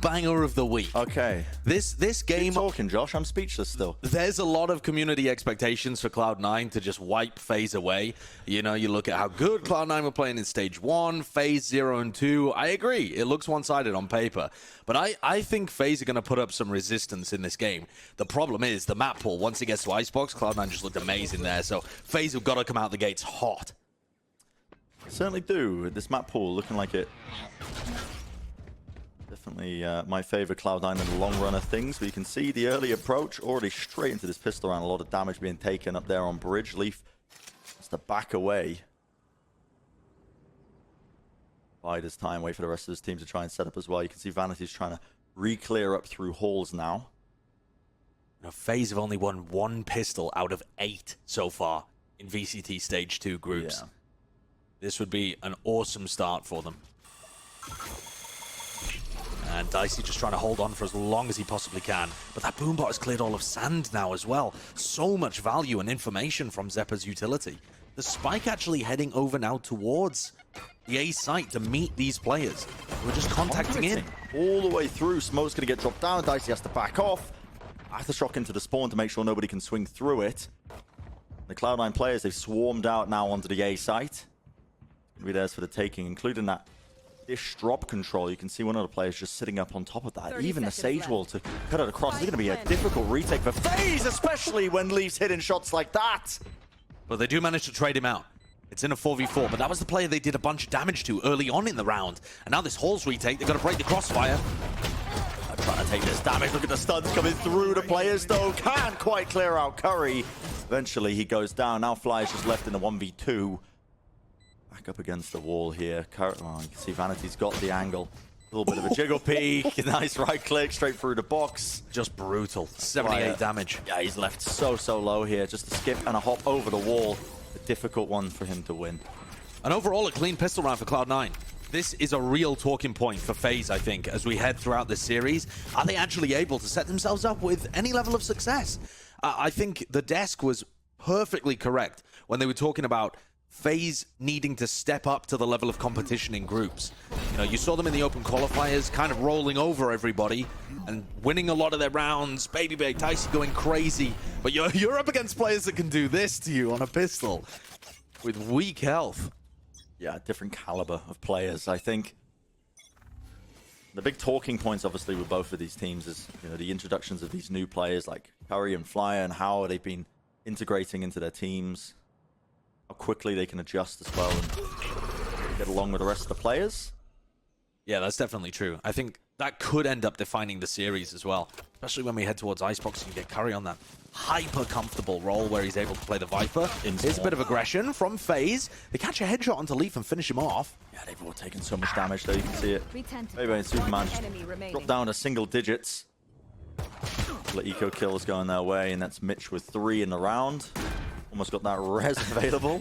banger of the week. Okay. This game... Keep talking, Josh. I'm speechless still. There's a lot of community expectations for Cloud9 to just wipe FaZe away. You know, you look at how good Cloud9 were playing in Stage 1, FaZe 0 and 2. I agree. It looks one-sided on paper. But I think FaZe are going to put up some resistance in this game. The problem is the map pool. Once it gets to Icebox, Cloud9 just looked amazing there. So FaZe have got to come out the gates hot. Certainly do. This map pool looking like it. Definitely my favorite Cloud9 in the long run of things. But you can see the early approach already straight into this pistol round. A lot of damage being taken up there on bridge. Leaf has to back away. Bide his time, wait for the rest of his team to try and set up as well. You can see Vanity's trying to re-clear up through halls now. Now, FaZe have only won 1 pistol out of 8 so far in VCT Stage 2 groups. Yeah. This would be an awesome start for them. And Dicey just trying to hold on for as long as he possibly can. But that boombot has cleared all of sand now as well. So much value and information from Xeppaa's utility. The spike actually heading over now towards the A site to meet these players. We're just contacting in. All the way through. Smoke's going to get dropped down. Dicey has to back off. Aftershock into the spawn to make sure nobody can swing through it. The Cloud9 players, they've swarmed out now onto the A site. Be theirs for the taking, including that dish drop control. You can see one of the players just sitting up on top of that. Even the Sage Wall to cut it across. It's going to be a difficult retake for FaZe, especially when Leaf's hitting shots like that. But they do manage to trade him out. It's in a 4v4, but that was the player they did a bunch of damage to early on in the round. And now this Halls retake, they've got to break the crossfire. I'm trying to take this damage. Look at the stuns coming through the players, though. Can't quite clear out Curry. Eventually, he goes down. Now Fly's just left in the 1v2. Back up against the wall here. Oh, you can see Vanity's got the angle. A little bit of a jiggle peek. Nice right click straight through the box. Just brutal. 78 damage. Yeah, he's left so low here. Just a skip and a hop over the wall. A difficult one for him to win. And overall, a clean pistol round for Cloud9. This is a real talking point for FaZe, I think, as we head throughout this series. Are they actually able to set themselves up with any level of success? I think the desk was perfectly correct when they were talking about FaZe needing to step up to the level of competition in groups. You know, you saw them in the open qualifiers kind of rolling over everybody and winning a lot of their rounds. Baby Dicey going crazy. But you're up against players that can do this to you on a pistol with weak health. Yeah, different caliber of players. I think the big talking points, obviously, with both of these teams is, you know, the introductions of these new players like Curry and Flyer and how they've been integrating into their teams. How quickly they can adjust as well and get along with the rest of the players. Yeah, that's definitely true. I think that could end up defining the series as well, especially when we head towards Icebox and get Curry on that hyper-comfortable role where he's able to play the Viper. Here's a bit of aggression from FaZe. They catch a headshot onto Leaf and finish him off. Yeah, they've all taken so much damage there, you can see it. Maybe and Superman dropped down to single digits. The eco kills going their way, and that's Mitch with 3 in the round. Almost got that res available.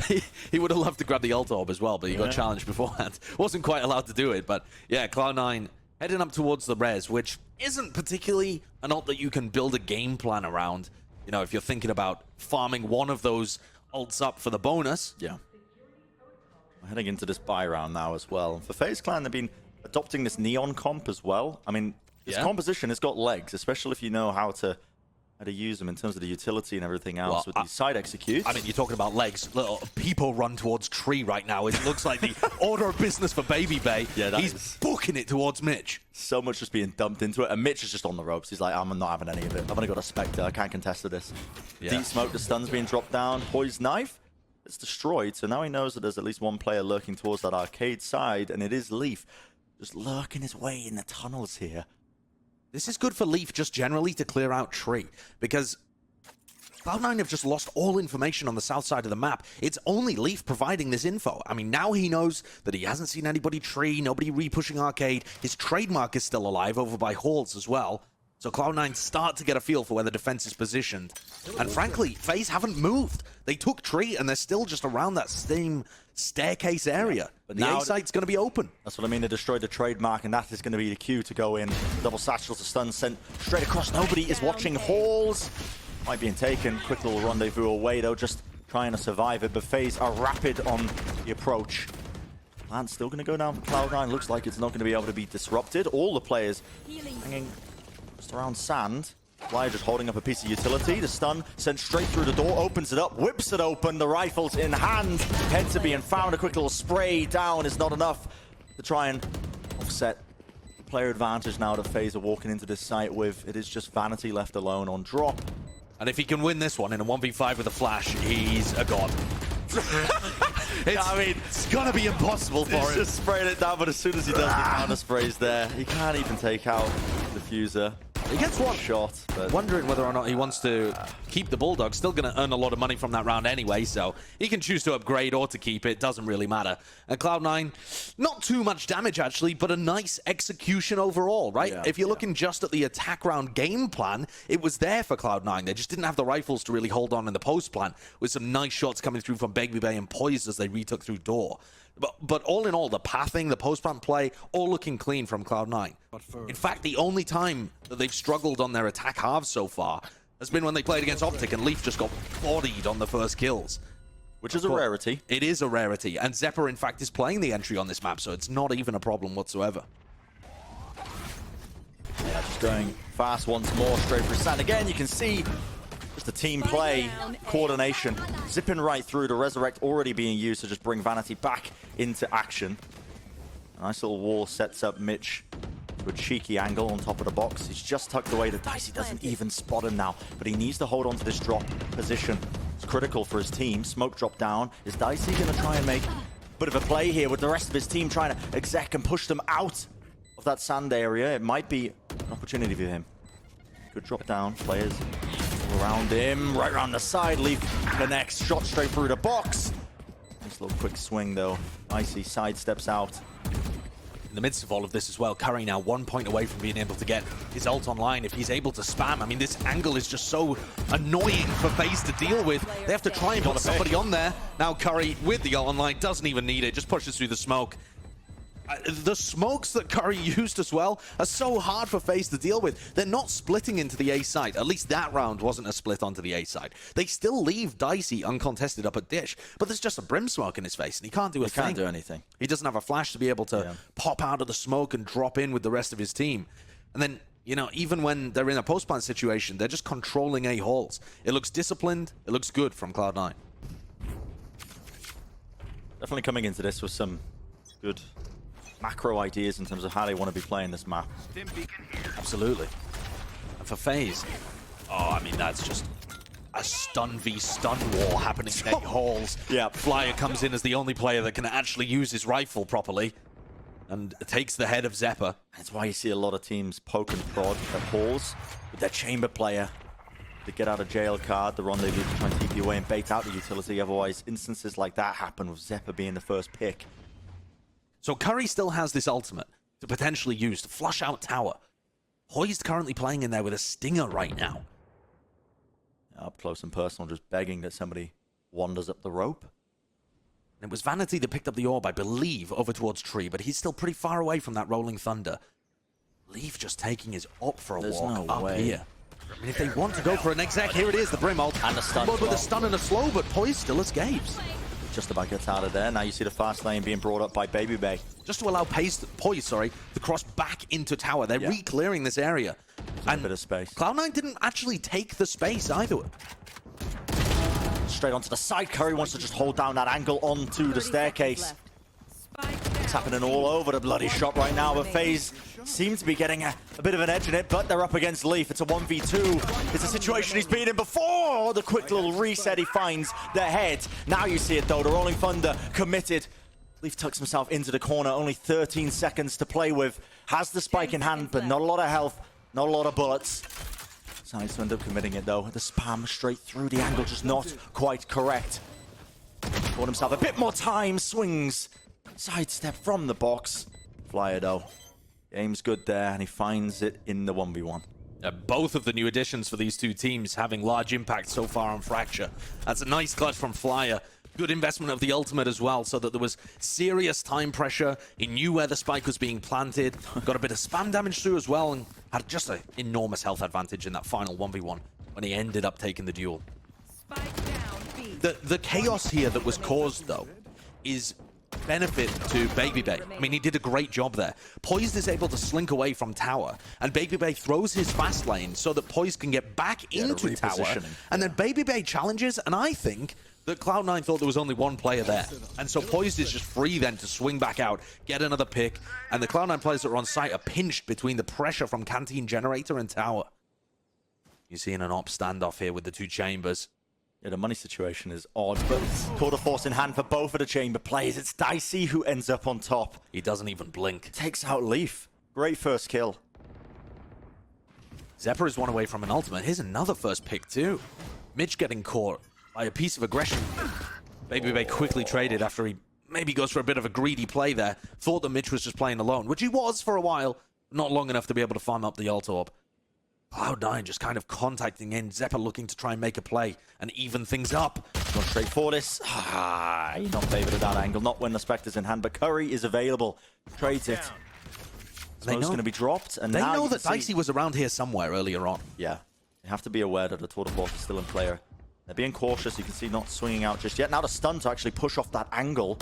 He would have loved to grab the ult orb as well, but he got challenged beforehand. Wasn't quite allowed to do it, but yeah, Cloud9 heading up towards the res, which isn't particularly an ult that you can build a game plan around. You know, if you're thinking about farming one of those ults up for the bonus. Yeah. We're heading into this buy round now as well. For FaZe Clan, they've been adopting this neon comp as well. I mean, this composition has got legs, especially if you know how to use them in terms of the utility and everything else with these side executes. I mean, you're talking about legs. Little people run towards tree right now. It looks like the order of business for Baby Bay. Yeah, he's booking it towards Mitch. So much just being dumped into it. And Mitch is just on the ropes. He's like, I'm not having any of it. I've only got a Spectre. I can't contest to this. Yeah. Deep smoke, the stun's being dropped down. Poised knife. It's destroyed. So now he knows that there's at least one player lurking towards that arcade side. And it is Leaf just lurking his way in the tunnels here. This is good for Leaf just generally to clear out tree, because Cloud9 have just lost all information on the south side of the map. It's only Leaf providing this info. I mean, now he knows that he hasn't seen anybody tree, nobody re-pushing arcade. His trademark is still alive over by halls as well. So Cloud9 start to get a feel for where the defense is positioned. And frankly, FaZe haven't moved. They took tree and they're still just around that same staircase area. But the A site's going to be open. That's what I mean. They destroyed the trademark, and that is going to be the cue to go in. Double satchels to stun sent straight across. Nobody is watching halls. Might be taken. Quick little rendezvous away, though, just trying to survive it. But FaZe are rapid on the approach. Plant's still going to go down for Cloud9. Looks like it's not going to be able to be disrupted. All the players hanging just around sand. Flyer just holding up a piece of utility. The stun sent straight through the door, opens it up, whips it open. The rifle's in hand. Heads are being found. A quick little spray down is not enough to try and offset the player advantage now that FaZe are walking into this site with. It is just Vanity left alone on drop. And if he can win this one in a 1v5 with a flash, he's a god. It's gonna be impossible for him. He's just spraying it down, but as soon as he does, the counter sprays there. He can't even take out the diffuser. He gets one shot, but wondering whether or not he wants to keep the Bulldog. Still going to earn a lot of money from that round anyway, so he can choose to upgrade or to keep it. Doesn't really matter. And Cloud9, not too much damage actually, but a nice execution overall, right? Yeah, if you're looking just at the attack round game plan, it was there for Cloud9. They just didn't have the rifles to really hold on in the post plan, with some nice shots coming through from Baby Bay and Poised as they retook through door. But all in all, the pathing, the post-plant play, all looking clean from Cloud9. In fact, the only time that they've struggled on their attack halves so far has been when they played against Optic and Leaf just got bodied on the first kills. Which is a rarity. It is a rarity. And Zephyr, in fact, is playing the entry on this map, so it's not even a problem whatsoever. Yeah, just going fast once more, straight for sand. Again, you can see just the team play, coordination, zipping right through. The Resurrect already being used to just bring Vanity back into action. A nice little wall sets up Mitch to a cheeky angle on top of the box. He's just tucked away. The Dicey doesn't even spot him now, but he needs to hold on to this drop position. It's critical for his team. Smoke drop down. Is Dicey going to try and make a bit of a play here with the rest of his team trying to exec and push them out of that sand area? It might be an opportunity for him. Good drop down. Players around him, right around the side. Leaf connects, shot straight through the box. Nice little quick swing though. Icy sidesteps out. In the midst of all of this as well, Curry now 1 point away from being able to get his ult online. If he's able to spam, I mean, this angle is just so annoying for FaZe to deal with. They have to try and put somebody on there. Now Curry, with the ult online, doesn't even need it, just pushes through the smoke. The smokes that Curry used as well are so hard for FaZe to deal with. They're not splitting into the A side. At least that round wasn't a split onto the A side. They still leave Dicey uncontested up at Dish, but there's just a brim smoke in his face, and he can't do a thing. He can't do anything. He doesn't have a flash to be able to pop out of the smoke and drop in with the rest of his team. And then, you know, even when they're in a post-plant situation, they're just controlling A halls. It looks disciplined. It looks good from Cloud9. Definitely coming into this with some good macro ideas in terms of how they want to be playing this map. Absolutely. And for FaZe, oh, I mean, that's just a stun v stun war happening in A halls. Yeah. Flyer comes in as the only player that can actually use his rifle properly and takes the head of Zephyr. That's why you see a lot of teams poke and prod at halls with their chamber player. The get out of jail card, the rendezvous to try and TP away and bait out the utility. Otherwise, instances like that happen with Zephyr being the first pick. So Curry still has this ultimate to potentially use to flush out tower. Poised currently playing in there with a stinger right now. Up close and personal, just begging that somebody wanders up the rope. It was Vanity that picked up the orb, I believe, over towards Tree, but he's still pretty far away from that rolling thunder. Leaf just taking his up for a walk up here. I mean, if they want to go for an exec, here it is, the Brim ult. And a stun. With a stun and a slow, but Poised still escapes. Just about gets out of there. Now you see the fast lane being brought up by Baby Bay. Just to allow Poised, to cross back into tower. They're re-clearing this area. And a bit of space. Cloud9 didn't actually take the space either. Straight onto the side. Curry wants to just hold down that angle onto the staircase. It's happening all over the bloody shop right now, but FaZe seems to be getting a bit of an edge in it, but they're up against Leaf. It's a 1v2. It's a situation he's been in before. The quick little reset he finds the head. Now you see it though, the Rolling Thunder committed. Leaf tucks himself into the corner, only 13 seconds to play with. Has the spike in hand, but not a lot of health, not a lot of bullets. Decides to end up committing it though. The spam straight through, the angle just not quite correct. Bought himself a bit more time, swings. Sidestep from the box. Flyer though. Aim's good there, and he finds it in the 1v1. Both of the new additions for these two teams having large impact so far on Fracture. That's a nice clutch from Flyer. Good investment of the ultimate as well, so that there was serious time pressure. He knew where the spike was being planted. Got a bit of spam damage through as well, and had just an enormous health advantage in that final 1v1 when he ended up taking the duel. The chaos here that was caused, though, is benefit to Babybay. I mean, he did a great job there. Poised is able to slink away from tower, and Babybay throws his fast lane so that Poised can get back into tower, and then Babybay challenges, and I think that Cloud9 thought there was only one player there. And so Poised is just free then to swing back out, get another pick, and the Cloud9 players that are on site are pinched between the pressure from Canteen Generator and tower. You're seeing an op standoff here with the two chambers. Yeah, the money situation is odd, but Tour de Force in hand for both of the chamber players. It's Dicey who ends up on top. He doesn't even blink. Takes out Leaf. Great first kill. Zephyr is one away from an ultimate. Here's another first pick too. Mitch getting caught by a piece of aggression. Babybay quickly traded after he maybe goes for a bit of a greedy play there. Thought that Mitch was just playing alone, which he was for a while. Not long enough to be able to farm up the ult orb. Cloud9 just kind of contacting in. Zephyr looking to try and make a play and even things up. Not straight for this. He's not favored at that angle. Not when the Spectre's in hand, but Curry is available. Trades it. Smoke's going to be dropped. And they now know that Dicey was around here somewhere earlier on. Yeah. You have to be aware that the Tour de Force is still in player. They're being cautious. You can see not swinging out just yet. Now the stun to actually push off that angle.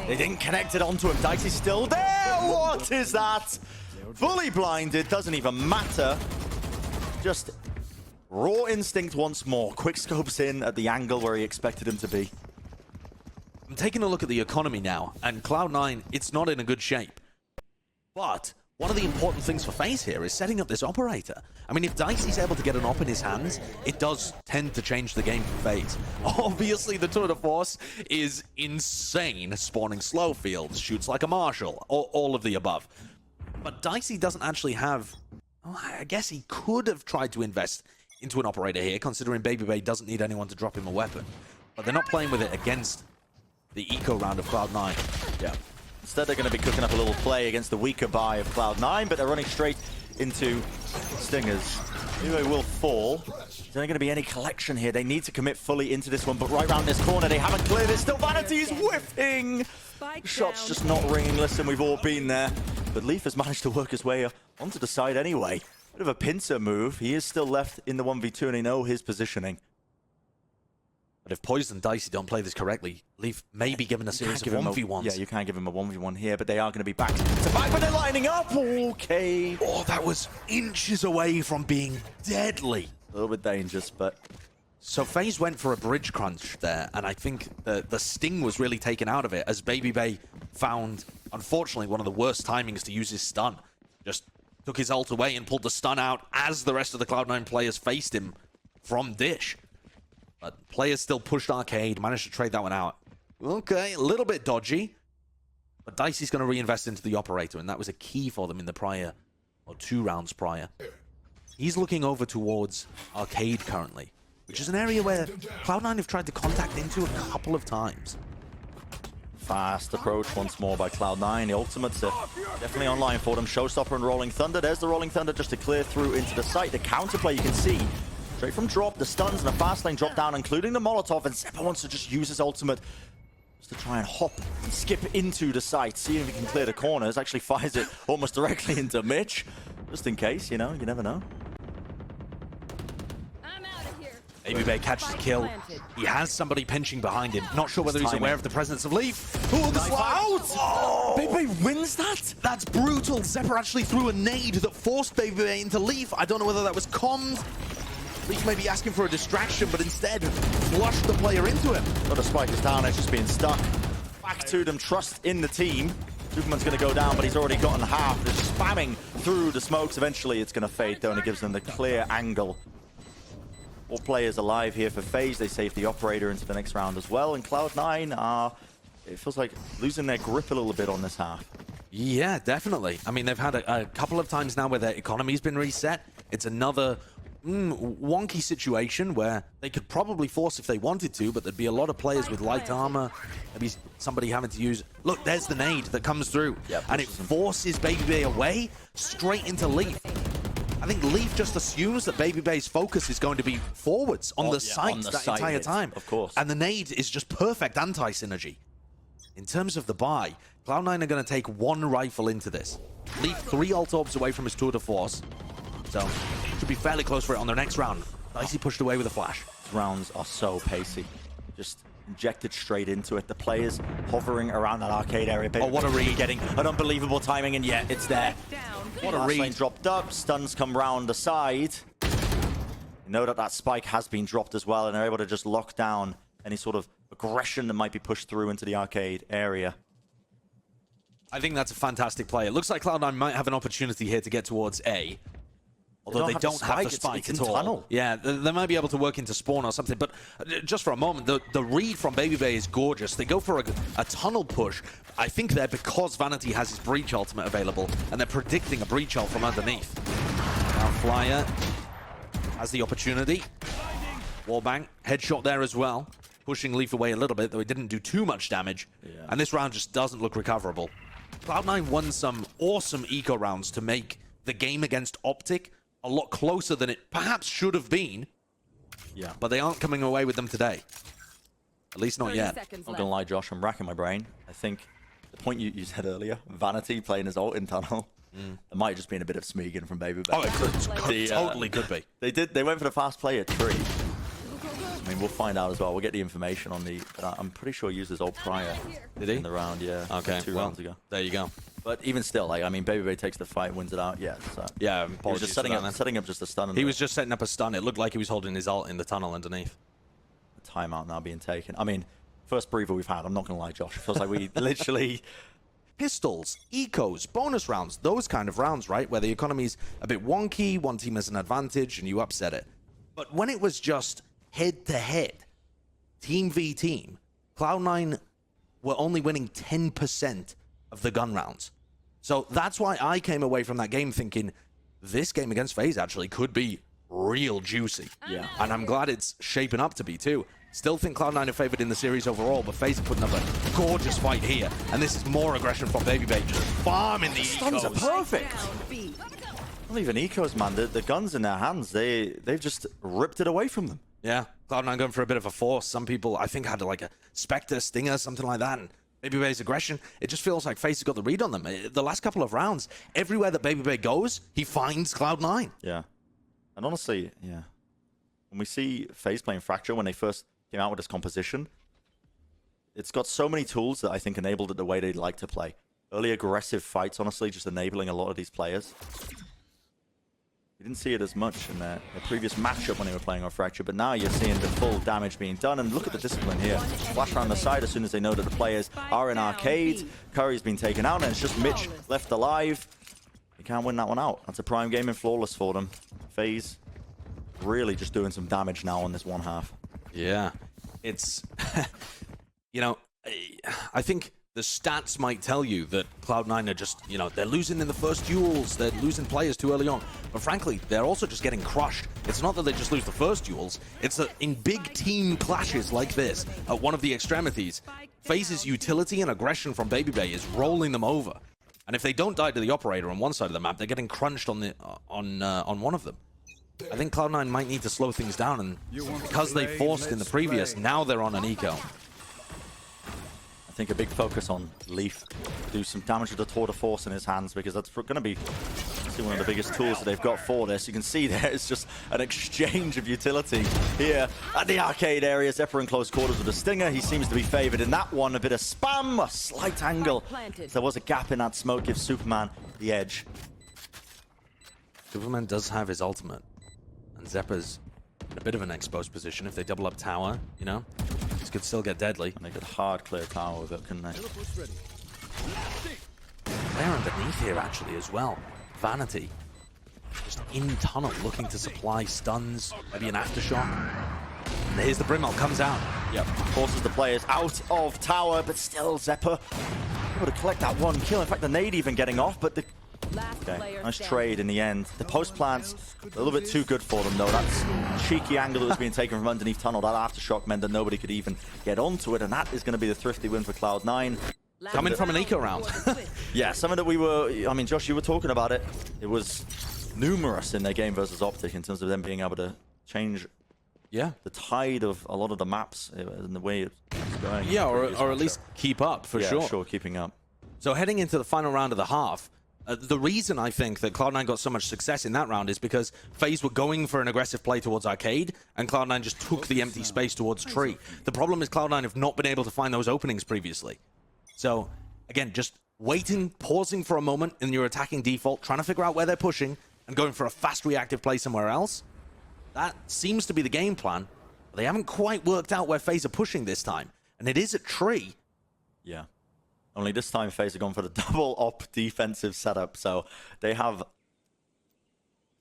They didn't connect it onto him. Dicey's still there. What is that? Fully blinded. Doesn't even matter. Just raw instinct once more. Quick scopes in at the angle where he expected him to be. I'm taking a look at the economy now, and Cloud9, it's not in a good shape. But one of the important things for FaZe here is setting up this operator. I mean, if Dicey's able to get an op in his hands, it does tend to change the game for FaZe. Obviously, the Tour de Force is insane, spawning slow fields, shoots like a marshal, all of the above. But Dicey doesn't actually have... Well, I guess he could have tried to invest into an operator here, considering Babybay doesn't need anyone to drop him a weapon. But they're not playing with it against the eco round of Cloud9. Yeah. Instead, they're going to be cooking up a little play against the weaker buy of Cloud9, but they're running straight into Stingers. Anyway, will fall. There's only going to be any collection here. They need to commit fully into this one, but right around this corner, they haven't cleared it. Still, Vanity is whiffing. Shots just not ringing. Listen, we've all been there. But Leaf has managed to work his way onto the side anyway. Bit of a pincer move. He is still left in the 1v2, and they know his positioning. But if Poison and Dicey don't play this correctly, Leaf may be given a series of 1v1s. Yeah, you can't give him a 1v1 here, but they are going to be back to back, but they're lining up. Okay. Oh, that was inches away from being deadly. A little bit dangerous, but... So FaZe went for a bridge crunch there, and I think the sting was really taken out of it as Babybay found, unfortunately, one of the worst timings to use his stun. Just took his ult away and pulled the stun out as the rest of the Cloud9 players faced him from Dish. But players still pushed Arcade, managed to trade that one out. Okay, a little bit dodgy, but Dicey's going to reinvest into the operator, and that was a key for them in the prior, or 2 rounds prior. He's looking over towards Arcade currently, which is an area where Cloud9 have tried to contact into a couple of times. Fast approach once more by Cloud9. The ultimates are definitely online for them. Showstopper and Rolling Thunder. There's the Rolling Thunder just to clear through into the site. The counterplay you can see straight from drop. The stuns and the fast lane drop down, including the Molotov. And Zephyr wants to just use his ultimate just to try and hop and skip into the site. See if he can clear the corners. Actually fires it almost directly into Mitch. Just in case, you know, you never know. Babybay catches a kill. He has somebody pinching behind him. Not sure whether he's aware of the presence of Leaf. Oh, the out! Oh! Babybay wins that? That's brutal. Zephyr actually threw a nade that forced Babybay into Leaf. I don't know whether that was comms. Leaf may be asking for a distraction, but instead flushed the player into him. Got a spike is down. It's just being stuck. Back to them. Trust in the team. Superman's going to go down, but he's already gotten half. They're spamming through the smokes. Eventually, it's going to fade, though, and it gives them the clear angle. All players alive here for FaZe. They save the operator into the next round as well. And Cloud9 are, it feels like, losing their grip a little bit on this half. Yeah, definitely. I mean, they've had a couple of times now where their economy's been reset. It's another wonky situation where they could probably force if they wanted to, but there'd be a lot of players with light armor. Maybe somebody having to use... Look, there's the nade that comes through. Yeah, and it forces Babybay away straight into Leaf. I think Leaf just assumes that Babybay's focus is going to be forwards on the site that entire time. Of course. And the nade is just perfect anti-synergy. In terms of the buy, Cloud9 are going to take 1 rifle into this. Leaf 3 ult orbs away from his tour de force. So, should be fairly close for it on their next round. Dicey pushed away with a flash. Rounds are so pacey. Just injected straight into it. The players hovering around that arcade area. Oh, what a read. Getting an unbelievable timing, and yet it's there. What a Last read. lane dropped up, stuns come round the side. You know that spike has been dropped as well, and they're able to just lock down any sort of aggression that might be pushed through into the arcade area. I think that's a fantastic play. It looks like Cloud9 might have an opportunity here to get towards A. Although they don't have the spike at all. Tunnel. Yeah, they might be able to work into spawn or something. But just for a moment, the read from BabyBay is gorgeous. They go for a tunnel push. I think they're because Vanity has his breach ultimate available, and they're predicting a breach ult from underneath. Now Flyer has the opportunity. Wallbang, headshot there as well. Pushing Leaf away a little bit, though he didn't do too much damage. Yeah. And this round just doesn't look recoverable. Cloud9 won some awesome eco rounds to make the game against Optic a lot closer than it perhaps should have been. Yeah. But they aren't coming away with them today. At least not yet. I'm not gonna lie, Josh, I'm racking my brain. I think the point you said earlier, Vanity playing his ult in tunnel, it might have just been a bit of Smeagol from BabyBay. Oh, it totally could be. They went for the fast play at 3. I mean, we'll find out as well. We'll get the information on the... I'm pretty sure he used his ult prior. Did he? In the round, yeah. Okay, 2 rounds ago. There you go. But even still, like, I mean, BabyBay takes the fight, wins it out. Yeah, so... Yeah, he was just setting up just a stun. He was just setting up a stun. It looked like he was holding his ult in the tunnel underneath. A timeout now being taken. I mean, first breather we've had. I'm not going to lie, Josh. It feels like we literally... Pistols, ecos, bonus rounds, those kind of rounds, right? Where the economy's a bit wonky, one team has an advantage, and you upset it. But when it was just head-to-head, team v team, Cloud9 were only winning 10% of the gun rounds. So that's why I came away from that game thinking, this game against FaZe actually could be real juicy. Yeah. And I'm glad it's shaping up to be too. Still think Cloud9 are favored in the series overall, but FaZe are putting up a gorgeous fight here. And this is more aggression from BabyBay, just farming the stuns ecos. are perfect. Not even ecos, man. The guns in their hands, they've just ripped it away from them. Yeah, Cloud9 going for a bit of a force. Some people, I think, had like a Spectre, Stinger, something like that. And BabyBay's aggression, it just feels like FaZe has got the read on them. The last couple of rounds, everywhere that BabyBay goes, he finds Cloud9. Yeah. And honestly, yeah. When we see FaZe playing Fracture, when they first came out with this composition, it's got so many tools that I think enabled it the way they'd like to play. Early aggressive fights, honestly, just enabling a lot of these players. We didn't see it as much in their previous matchup when they were playing on Fracture, but now you're seeing the full damage being done. And look at the discipline here. Flash around the side as soon as they know that the players are in arcade. Curry's been taken out, and it's just Mitch left alive. He can't win that one out. That's a prime game in Flawless for them. FaZe really just doing some damage now on this one half. Yeah, it's, you know, I think the stats might tell you that Cloud9 are just, you know, they're losing in the first duels, they're losing players too early on. But frankly, they're also just getting crushed. It's not that they just lose the first duels, it's that in big team clashes like this, at one of the extremities, FaZe's utility and aggression from BabyBay is rolling them over. And if they don't die to the operator on one side of the map, they're getting crunched on the on one of them. I think Cloud9 might need to slow things down, and because they forced in the previous, now they're on an eco. I think a big focus on Leaf, do some damage with the Tour de Force in his hands, because that's going to be one of the biggest tools that they've got for this. You can see there it's just an exchange of utility here at the arcade area. Zephyr in close quarters with a Stinger. He seems to be favored in that one. A bit of spam, a slight angle. There was a gap in that smoke, gives Superman the edge. Superman does have his ultimate, and Zephyr's in a bit of an exposed position. If they double up tower, you know, this could still get deadly. And they could hard clear tower with it, couldn't they? They're underneath here actually as well. Vanity just in tunnel looking to supply stuns, maybe an aftershock. And here's the Brimalt, comes out. Yep, forces the players out of tower, but still Zephyr able to collect that one kill. In fact, the nade even getting off, but the okay, nice trade in the end. The post plants, a little bit too good for them though. That's cheeky angle that was being taken from underneath tunnel. That aftershock meant that nobody could even get onto it, and that is going to be the thrifty win for Cloud9. Coming from an eco round. Yeah, something that we were, I mean, Josh, you were talking about it. It was numerous in their game versus Optic in terms of them being able to change the tide of a lot of the maps and the way it's going. Yeah, or at least keep up, for sure. Yeah, sure, keeping up. So heading into the final round of the half, The reason I think that Cloud9 got so much success in that round is because FaZe were going for an aggressive play towards Arcade, and Cloud9 just took the empty space towards Tree. The problem is Cloud9 have not been able to find those openings previously. So, again, just waiting, pausing for a moment in your attacking default, trying to figure out where they're pushing, and going for a fast reactive play somewhere else. That seems to be the game plan, but they haven't quite worked out where FaZe are pushing this time. And it is at Tree. Yeah. Only this time FaZe have gone for the double op defensive setup, so they have...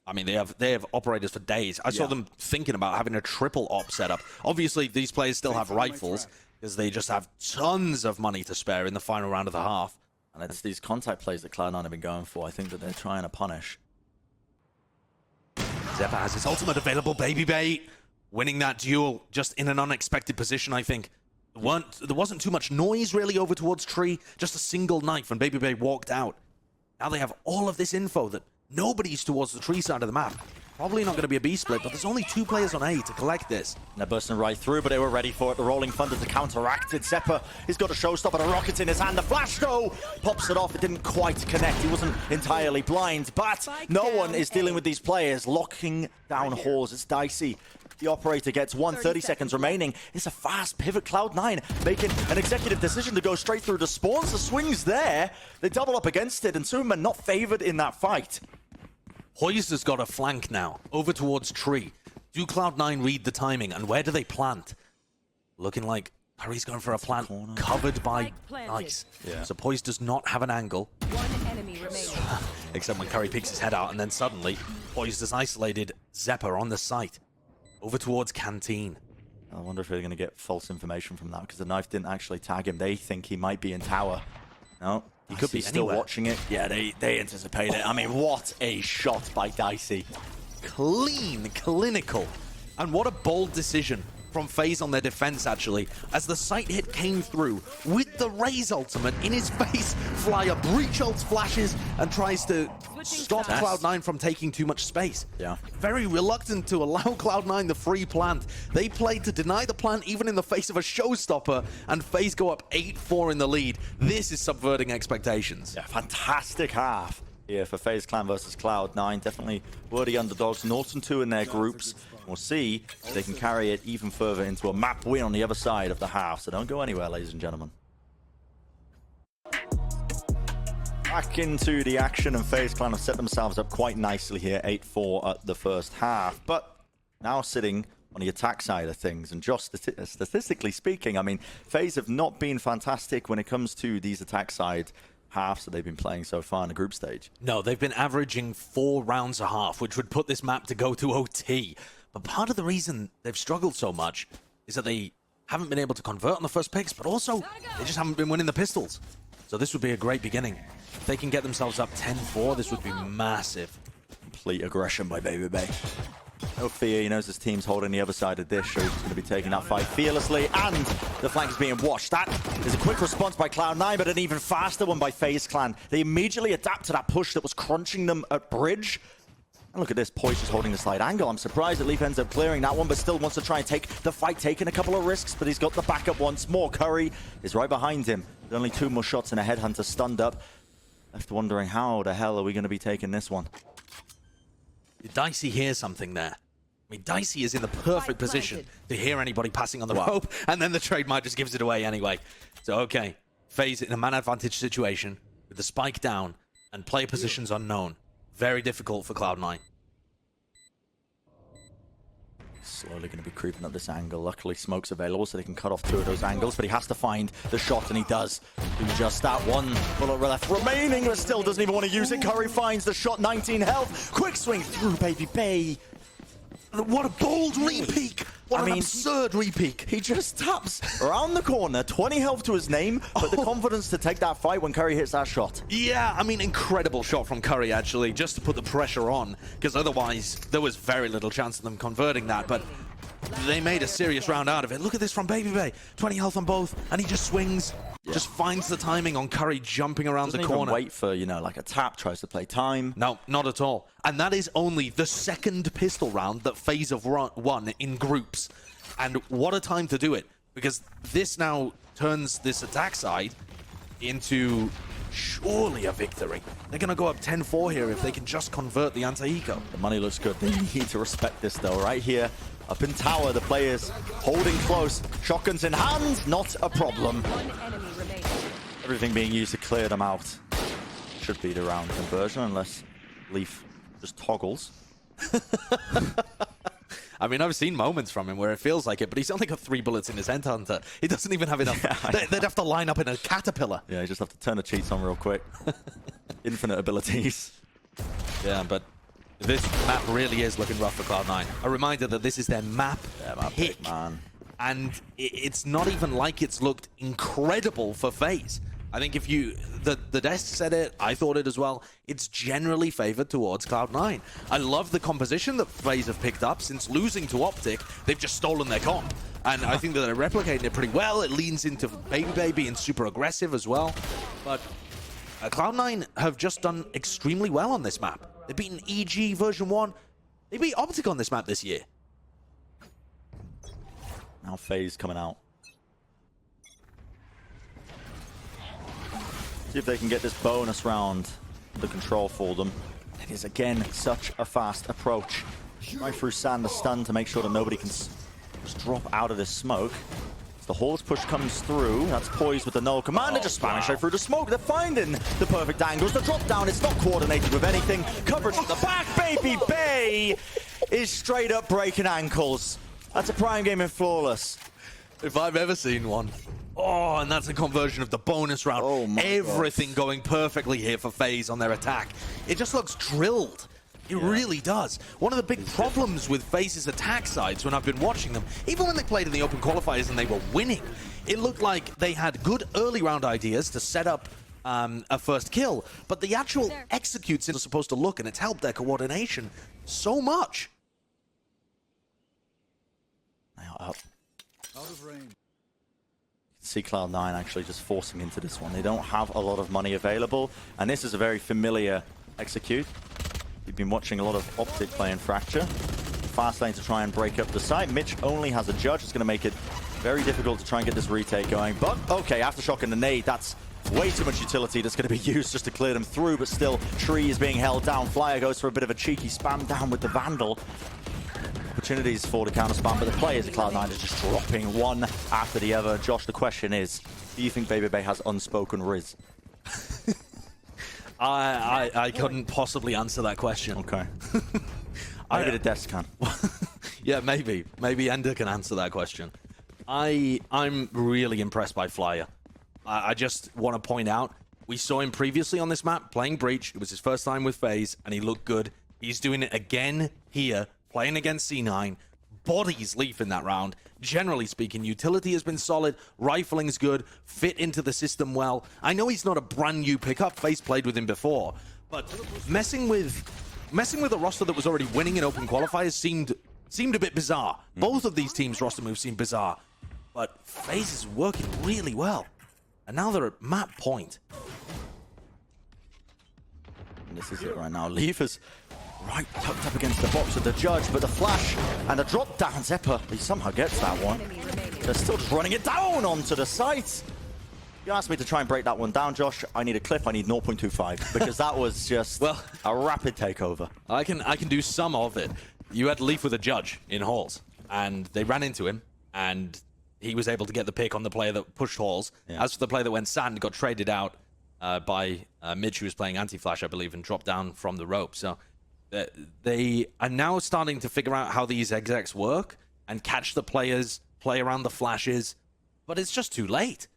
I mean, they have operators for days. I saw them thinking about having a triple op setup. Obviously, these players still have rifles, because they just have tons of money to spare in the final round of the half. And it's these contact plays that Cloud9 have been going for. I think that they're trying to punish. Zephyr has his ultimate available, Baby Bay. Winning that duel just in an unexpected position, I think. There wasn't too much noise really over towards Tree, just a single knife and Baby Bay walked out. Now they have all of this info that nobody's towards the Tree side of the map. Probably not going to be a B split, but there's only 2 players on A to collect this. And they're bursting right through, but they were ready for it. The Rolling Thunder to counteract it. Zephyr, he's got a showstopper, a rocket in his hand. The flash, though, pops it off. It didn't quite connect. He wasn't entirely blind, but no one is dealing with these players. Locking down Hawes. It's dicey. The operator gets 30 seconds remaining. It's a fast pivot. Cloud9 making an executive decision to go straight through the spawns. The swing's there. They double up against it, and Suman not favored in that fight. Hoist has got a flank now, over towards Tree. Do Cloud9 read the timing, and where do they plant? Looking like Harry's going for a plant covered by ice. Yeah. So Poise does not have an angle. One enemy remaining. Except when Curry peeks his head out, and then suddenly, Poise has isolated Zephyr on the site. Over towards Canteen. I wonder if they're going to get false information from that, because the knife didn't actually tag him. They think he might be in tower. No, he could be still watching it. Yeah, they anticipate it. I mean, what a shot by Dicey. Clean, clinical. And what a bold decision from FaZe on their defense, actually, as the sight hit came through with the Raze ultimate in his face. Flyer breach ult flashes and tries to stop Cloud9 from taking too much space. Yeah. Very reluctant to allow Cloud9 the free plant. They played to deny the plant even in the face of a showstopper, and FaZe go up 8-4 in the lead. This is subverting expectations. Yeah, fantastic half here for FaZe Clan versus Cloud9. Definitely worthy underdogs. Norton 2 in their groups. We'll see if they can carry it even further into a map win on the other side of the half. So don't go anywhere, ladies and gentlemen. Back into the action, and FaZe Clan have set themselves up quite nicely here, 8-4 at the first half. But now sitting on the attack side of things, and just statistically speaking, I mean, FaZe have not been fantastic when it comes to these attack side halves that they've been playing so far in the group stage. No, they've been averaging 4 rounds a half, which would put this map to go to OT. But part of the reason they've struggled so much is that they haven't been able to convert on the first picks, but also they just haven't been winning the pistols. So this would be a great beginning. If they can get themselves up 10-4, this would be massive. Complete aggression by Baby Bay. No fear, he knows his team's holding the other side of this, so he's going to be taking that fight fearlessly, and the flank is being watched. That is a quick response by Cloud9, but an even faster one by FaZe Clan. They immediately adapt to that push that was crunching them at bridge. And look at this, Poise just holding the slight angle. I'm surprised that Leaf ends up clearing that one, but still wants to try and take the fight, taking a couple of risks, but he's got the backup once more. Curry is right behind him. With only 2 more shots and a headhunter stunned up. Left wondering how the hell are we going to be taking this one? Did Dicey hear something there? I mean, Dicey is in the perfect position to hear anybody passing on the rope, and then the trademark just gives it away anyway. So, okay, FaZe in a man advantage situation with the spike down and player positions unknown. Very difficult for Cloud9. Slowly going to be creeping up this angle. Luckily, smoke's available, so they can cut off 2 of those angles, but he has to find the shot, and he does. Do just that. 1 bullet left remaining, but still doesn't even want to use it. Curry finds the shot, 19 health. Quick swing through, Baby Bay. What a bold repeak! What an absurd repeak! He just taps around the corner, 20 health to his name, but the confidence to take that fight when Curry hits that shot. Yeah, I mean, incredible shot from Curry, actually, just to put the pressure on, because otherwise there was very little chance of them converting that, but they made a serious round out of it. Look at this from Baby Bay. 20 health on both, and he just swings, just finds the timing on Curry jumping around the corner. Doesn't even wait for, you know, like a tap, tries to play time. No, not at all. And that is only the 2nd pistol round that FaZe have won in groups. And what a time to do it, because this now turns this attack side into surely a victory. They're going to go up 10-4 here if they can just convert the anti-eco. The money looks good. They need to respect this, though. Right here, up in tower, the players holding close. Shotguns in hand, not a problem. Everything being used to clear them out. Should be the round conversion, unless Leaf just toggles. I mean, I've seen moments from him where it feels like it, but he's only got 3 bullets in his Headhunter. He doesn't even have enough. Yeah, they'd have to line up in a Caterpillar. Yeah, you just have to turn the cheats on real quick. Infinite abilities. Yeah, but this map really is looking rough for Cloud9. A reminder that this is their map pick, man. And it's not even like it's looked incredible for FaZe. I think if you, the desk said it, I thought it as well, it's generally favored towards Cloud9. I love the composition that FaZe have picked up. Since losing to Optic, they've just stolen their comp. And I think that they're replicating it pretty well. It leans into Baby being super aggressive as well. But Cloud9 have just done extremely well on this map. They've beaten EG version 1. They beat Optic on this map this year. Now FaZe coming out. See if they can get this bonus round under control for them. It is, again, such a fast approach. Right through Sand, the stun to make sure that nobody can just drop out of this smoke. As the Horse push comes through, that's poised with the null command. They're just spamming straight through the smoke. They're finding the perfect angles. The drop down, it's not coordinated with anything. Coverage from the back. Baby Bay is straight up breaking ankles. That's a prime game in Flawless. If I've ever seen one. Oh, and that's a conversion of the bonus round. Oh my Everything God. going perfectly here for FaZe on their attack. It just looks drilled. It really does. One of the big problems with FaZe's attack sides when I've been watching them, even when they played in the open qualifiers and they were winning, it looked like they had good early round ideas to set up a first kill, but the actual executes are supposed to look, and it's helped their coordination so much. Now up. Out of range. See Cloud9 actually just forcing into this one. They don't have a lot of money available, and this is a very familiar execute. We've been watching a lot of Optic playing Fracture. Fast lane to try and break up the site. Mitch only has a judge. It's going to make it very difficult to try and get this retake going. But, okay, Aftershock and the nade, that's way too much utility that's going to be used just to clear them through, but still, Tree is being held down. Flyer goes for a bit of a cheeky spam down with the Vandal. Opportunities for the counter spam, but the players at Cloud9 are just dropping one after the other. Josh, the question is, do you think Baby Bay has unspoken Riz? I couldn't possibly answer that question. Okay. Maybe the desk can. Yeah, maybe. Maybe Ender can answer that question. I'm really impressed by Flyer. I just want to point out, we saw him previously on this map playing Breach. It was his first time with FaZe, and he looked good. He's doing it again here, playing against C9. Bodies Leaf in that round. Generally speaking, utility has been solid, rifling's good, fit into the system well. I know he's not a brand new pickup, FaZe played with him before, but messing with a roster that was already winning in open qualifiers seemed a bit bizarre. Both of these teams' roster moves seem bizarre, but FaZe is working really well. And now they're at map point. And this is it right now. Leaf is right tucked up against the box with the judge, but the flash and the drop down. Zephyr, he somehow gets that one. They're still just running it down onto the site. You asked me to try and break that one down, Josh. I need a clip. I need 0.25 because that was just a rapid takeover. I can do some of it. You had Leaf with a judge in halls, and they ran into him, and he was able to get the pick on the player that pushed halls. Yeah. As for the player that went sand, got traded out by Mitch, who was playing anti-flash, I believe, and dropped down from the rope. So they are now starting to figure out how these execs work and catch the players, play around the flashes, but it's just too late.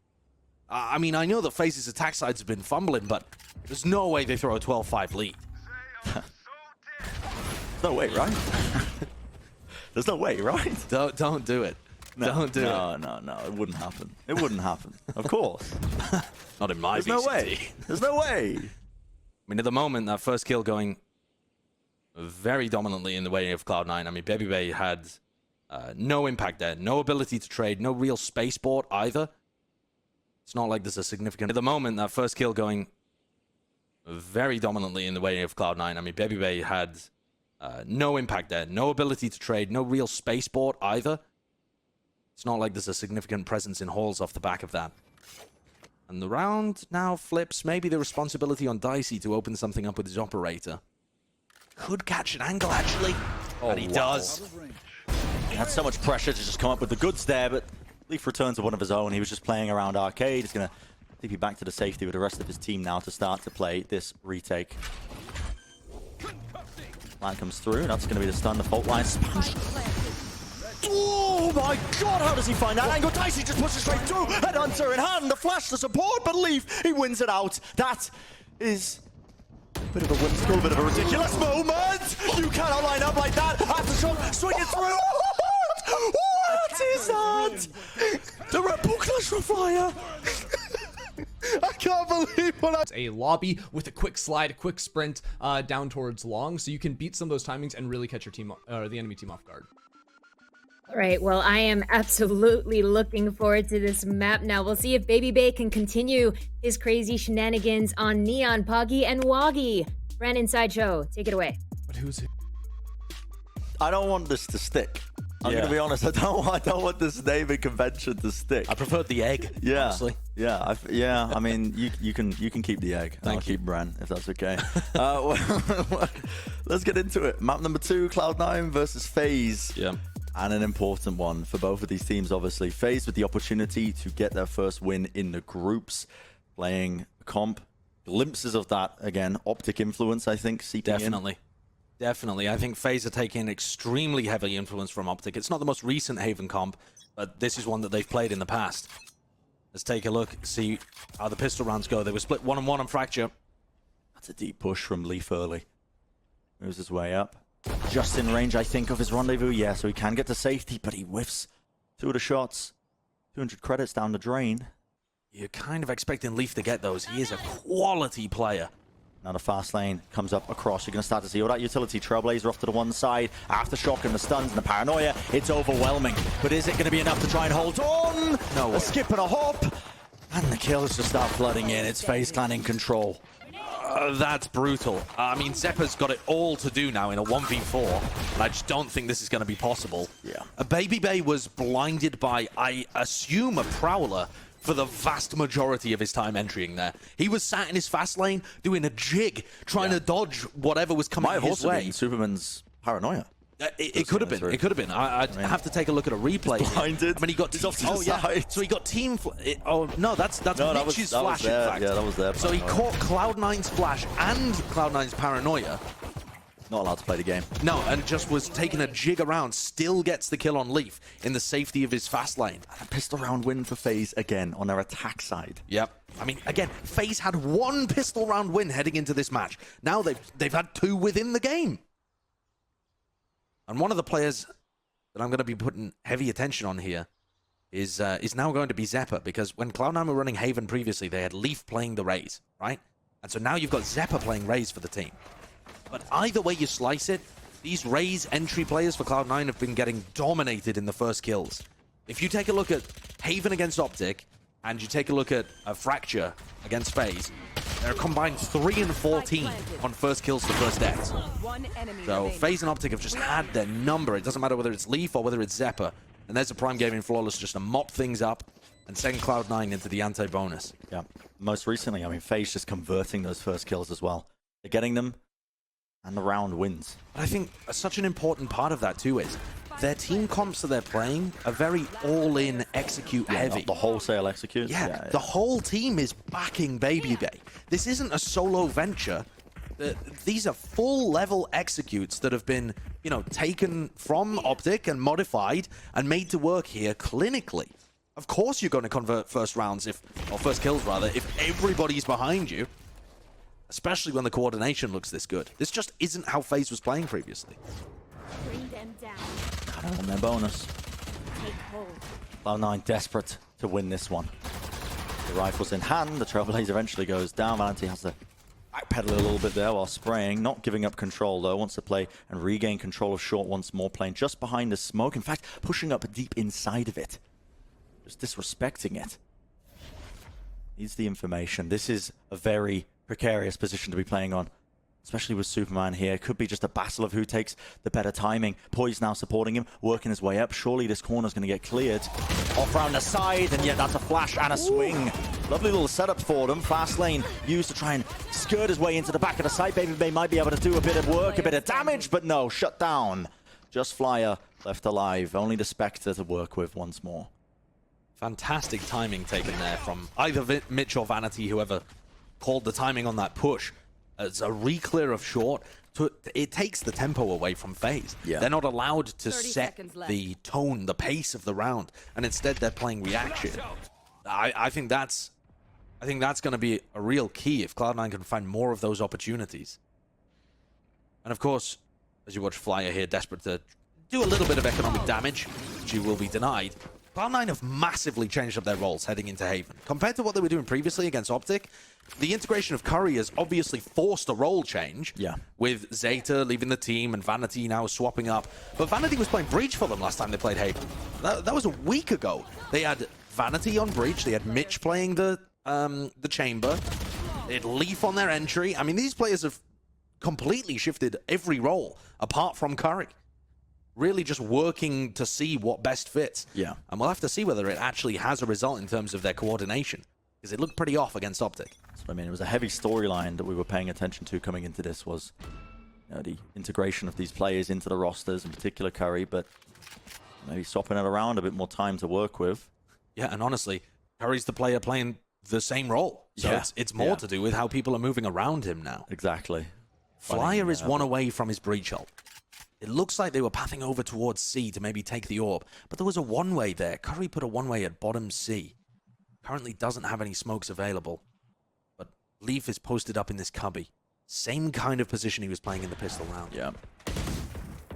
I mean, I know that FaZe's attack sides have been fumbling, but there's no way they throw a 12-5 lead. No way, right? There's no way, right? Don't do it. No, don't do it. No, it wouldn't happen. It wouldn't happen. Of course. Not in my VCT. No way. There's no way. I mean, at the moment, that first kill going very dominantly in the way of Cloud9. I mean, Baby Bay had no impact there, no ability to trade, no real spaceport either. It's not like there's a significant... At the moment, that first kill going very dominantly in the way of Cloud9. I mean, Baby Bay had no impact there, no ability to trade, no real spaceport either. It's not like there's a significant presence in halls off the back of that. And the round now flips maybe the responsibility on Dicey to open something up with his operator. Could catch an angle, actually. Oh, and he does. He had so much pressure to just come up with the goods there, but Leaf returns to one of his own. He was just playing around arcade. He's going to TP back to the safety with the rest of his team now to start to play this retake. Plan comes through. That's going to be the stun. The fault line smash. Oh my god, how does he find that angle? Dicey just pushes straight through. Headhunter in hand, the flash, the support, but Leaf, he wins it out. That is a bit of a whimsical, bit of a ridiculous moment. You cannot line up like that. Aftershock, swing it through. What is that? The Red Bull Clash for Fire. I can't believe what It's a lobby with a quick slide, a quick sprint down towards long, so you can beat some of those timings and really catch your team or the enemy team off guard. All right, well, I am absolutely looking forward to this map now. We'll see if Baby Bay can continue his crazy shenanigans on Neon, Poggy, and Woggy. Brandon Sideshow, take it away. But who's it? I don't want this to stick. I'm going to be honest, I don't want this naming convention to stick. I preferred the egg, Yeah, honestly. yeah. I mean, you can keep the egg. I'll keep Bran if that's okay. Let's get into it. Map number 2, Cloud9 versus FaZe. Yeah. And an important one for both of these teams, obviously. FaZe with the opportunity to get their first win in the groups, playing comp. Glimpses of that again. Optic influence, I think, seeping in. Definitely. I think FaZe are taking extremely heavy influence from Optic. It's not the most recent Haven comp, but this is one that they've played in the past. Let's take a look, see how the pistol rounds go. They were split 1-1 on Fracture. That's a deep push from Leaf early. Moves his way up. Just in range, I think, of his rendezvous. Yeah, so he can get to safety, but he whiffs 2 of the shots. 200 credits down the drain. You're kind of expecting Leaf to get those. He is a quality player. Now the fast lane comes up across. You're going to start to see all that utility. Trailblazer off to the one side. Aftershock and the stuns and the paranoia. It's overwhelming. But is it going to be enough to try and hold on? No way. A skip and a hop. And the kills just start flooding in. It's FaZe Clan in control. That's brutal. I mean, Zeppa's got it all to do now in a 1v4, and I just don't think this is going to be possible. Yeah. Baby Bay was blinded by, I assume, a Prowler for the vast majority of his time entering there. He was sat in his fast lane doing a jig, trying to dodge whatever was coming Might have his also way. been Superman's paranoia. It could have been. It could have been. I'd have to take a look at a replay. He's blinded. I mean, he got He's off to the side. So he got team. Oh no, that's Mitch's flash. In fact, yeah, that was there. So he caught Cloud9's flash and Cloud9's paranoia. Not allowed to play the game. No, and just was taking a jig around. Still gets the kill on Leaf in the safety of his fast lane. And a pistol round win for FaZe again on their attack side. Yep. I mean, again, FaZe had 1 pistol round win heading into this match. Now they've had 2 within the game. And one of the players that I'm going to be putting heavy attention on here is now going to be Zeppa, because when Cloud9 were running Haven previously, they had Leaf playing the Raze, right? And so now you've got Zeppa playing Raze for the team. But either way you slice it, these Raze entry players for Cloud9 have been getting dominated in the first kills. If you take a look at Haven against Optic, and you take a look at Fracture against FaZe, they're a combined 3 and 14 on first kills to first deaths. So FaZe and Optic have just had their number. It doesn't matter whether it's Leaf or whether it's Zeppa. And there's a Prime Gaming Flawless just to mop things up and send Cloud9 into the anti-bonus. Yeah. Most recently, I mean, FaZe just converting those first kills as well. They're getting them, and the round wins. But I think such an important part of that too is their team comps that they're playing are very all-in, execute heavy. Not the wholesale execute. Yeah, the whole team is backing Baby Bay. This isn't a solo venture. These are full-level executes that have been, you know, taken from Optic and modified and made to work here clinically. Of course you're going to convert first rounds, or first kills rather, if everybody's behind you. Especially when the coordination looks this good. This just isn't how FaZe was playing previously. Bring them down. On their bonus. Take hold. Cloud9 desperate to win this one. The rifle's in hand. The Trailblazer eventually goes down. Valenti has to backpedal a little bit there while spraying. Not giving up control, though. Wants to play and regain control of short once more. Playing just behind the smoke. In fact, pushing up deep inside of it. Just disrespecting it. Needs the information. This is a very precarious position to be playing on. especially with Superman here. Could be just a battle of who takes the better timing. Poise now supporting him, working his way up. Surely this corner's going to get cleared. Off around the side, and yet that's a flash and a swing. Lovely little setup for them. Fast lane used to try and skirt his way into the back of the site. Baby Bay might be able to do a bit of work, a bit of damage, but no, shut down. Just Flyer left alive. Only the Spectre to work with once more. Fantastic timing taken there from either Mitch or Vanity, whoever called the timing on that push. It's a re-clear of short. It takes the tempo away from FaZe. Yeah. They're not allowed to set the tone, the pace of the round, and instead they're playing reaction. I think that's going to be a real key if Cloud9 can find more of those opportunities. And of course, as you watch Flyer here, desperate to do a little bit of economic damage, which he will be denied. Cloud9 have massively changed up their roles heading into Haven. Compared to what they were doing previously against Optic, the integration of Curry has obviously forced a role change. Yeah. With Zeta leaving the team and Vanity now swapping up. But Vanity was playing Breach for them last time they played Haven. That was a week ago. They had Vanity on Breach. They had Mitch playing the Chamber. They had Leaf on their entry. I mean, these players have completely shifted every role apart from Curry. Really just working to see what best fits. Yeah. And we'll have to see whether it actually has a result in terms of their coordination. Because it looked pretty off against Optic. That's what I mean. It was a heavy storyline that we were paying attention to coming into this, was the integration of these players into the rosters, in particular Curry, but maybe swapping it around, a bit more time to work with. Yeah, and honestly, Curry's the player playing the same role. So Yeah. it's more to do with how people are moving around him now. Exactly. Flyer is one away from his breach ult. It looks like they were pathing over towards C to maybe take the orb, but there was a one-way there. Curry put a one-way at bottom C. Currently doesn't have any smokes available, but Leaf is posted up in this cubby. Same kind of position he was playing in the pistol round. Yeah.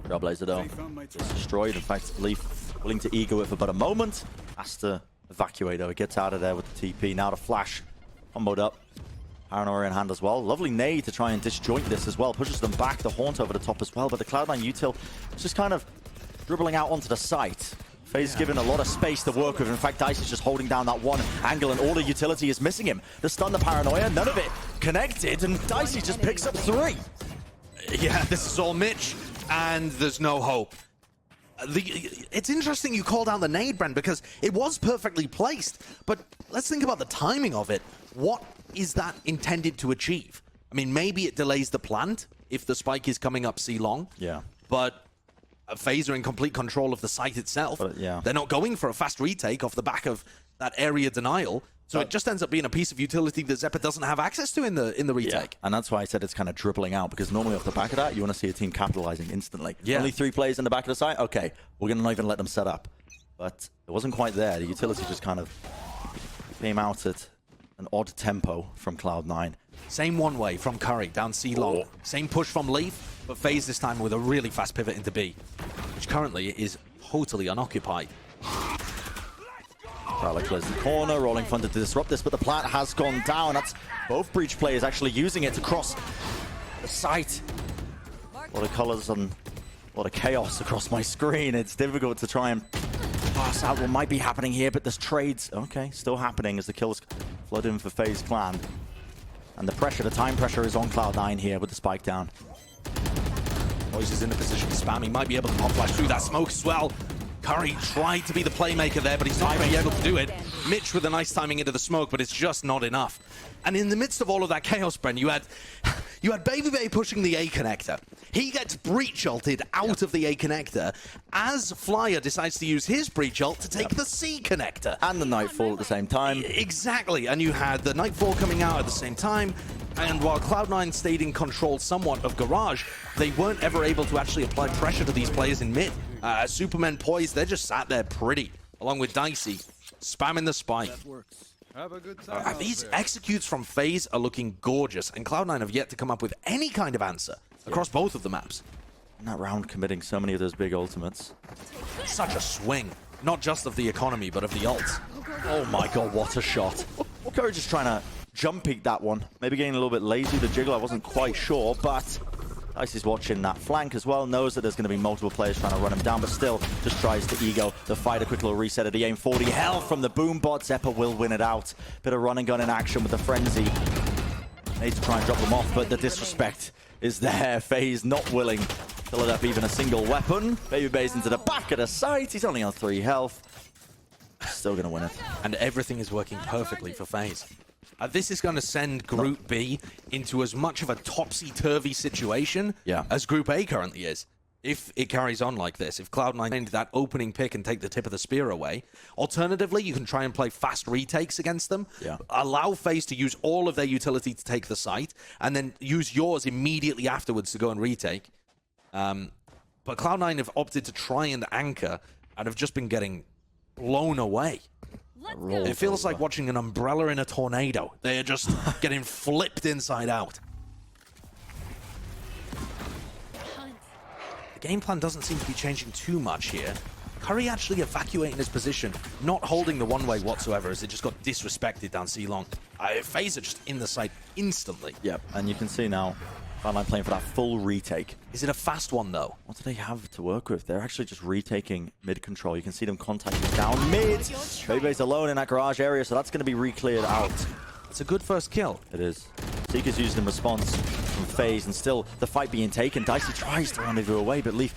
Trailblazer though is destroyed. In fact, Leaf willing to ego it for but a moment. Has to evacuate though. He gets out of there with the TP. Now the flash comboed up. Paranoia in hand as well. Lovely nade to try and disjoint this as well. Pushes them back. The Haunt over the top as well. But the Cloud9 util is just kind of dribbling out onto the site. FaZe given a lot of space to work with. In fact, Dice is just holding down that one angle and all the utility is missing him. The stun, the Paranoia, none of it connected. And Dicey just picks up 3. Yeah, this is all Mitch, and there's no hope. It's interesting you called out the nade, Brent, because it was perfectly placed. But let's think about the timing of it. What is that intended to achieve? I mean, maybe it delays the plant if the spike is coming up C long. Yeah. But FaZe are in complete control of the site itself. But, yeah. They're not going for a fast retake off the back of that area denial. So it just ends up being a piece of utility that Zeppa doesn't have access to in the retake. Yeah. And that's why I said it's kind of dribbling out, because normally off the back of that, you want to see a team capitalizing instantly. Yeah. Only 3 players in the back of the site? Okay, we're going to not even let them set up. But it wasn't quite there. The utility just kind of came out at an odd tempo from Cloud9. Same one way from Curry down C long. Same push from Leaf, but FaZe this time with a really fast pivot into B, which currently is totally unoccupied. Tyler clears the corner, rolling thunder to disrupt this, but the plant has gone down. That's both breach players actually using it to cross the site. A lot of colors and a lot of chaos across my screen. It's difficult to try and pass out what might be happening here, but there's trades. Okay, still happening as the kills flood in for FaZe Clan. And the pressure, the time pressure is on Cloud9 here with the spike down. Moise is in the position to spam. He might be able to pop flash through that smoke as well. Curry tried to be the playmaker there, but he's not going to be able to do it. Mitch with a nice timing into the smoke, but it's just not enough. And in the midst of all of that chaos, Bren, you had Baby Bay pushing the A connector. He gets breach ulted out of the A connector as Flyer decides to use his breach ult to take the C connector. And the Nightfall at the same time. Exactly, and you had the Nightfall coming out at the same time, and while Cloud9 stayed in control somewhat of Garage, they weren't ever able to actually apply pressure to these players in mid. Superman Poise, they're just sat there pretty, along with Dicey, spamming the spike. Have a good time. These executes from FaZe are looking gorgeous, and Cloud9 have yet to come up with any kind of answer across both of the maps. And that round committing so many of those big ultimates. Such a swing, not just of the economy, but of the ults. Oh my god, what a shot. Curry just trying to jump peek that one. Maybe getting a little bit lazy with the jiggle, I wasn't quite sure, but Dice is watching that flank as well, knows that there's going to be multiple players trying to run him down, but still just tries to ego the fight. A quick little reset of the aim 40. Hell from the boom bot. Zeppa will win it out. Bit of run and gun in action with the frenzy. Needs to try and drop them off, but the disrespect is there. FaZe not willing to let up even a single weapon. Baby Bay's into the back of the site. He's only on 3 health. Still going to win it. And everything is working perfectly for FaZe. This is going to send Group B into as much of a topsy-turvy situation as Group A currently is. If it carries on like this, if Cloud9 end that opening pick and take the tip of the spear away. Alternatively, you can try and play fast retakes against them. Allow FaZe to use all of their utility to take the site, and then use yours immediately afterwards to go and retake. But Cloud9 have opted to try and anchor, and have just been getting blown away. It feels like watching an umbrella in a tornado. They are just getting flipped inside out. The game plan doesn't seem to be changing too much here. Curry actually evacuating his position, not holding the one-way whatsoever, as it just got disrespected down C-Long. FaZe are just in the site instantly. Yep, and you can see now Cloud9 playing for that full retake. Is it a fast one, though? What do they have to work with? They're actually just retaking mid control. You can see them contacting down mid. Baby's alone in that garage area, so that's going to be re-cleared out. It's a good first kill. It is. Seeker's used in response from FaZe, and still the fight being taken. Dicey tries to rendezvous away, but Leaf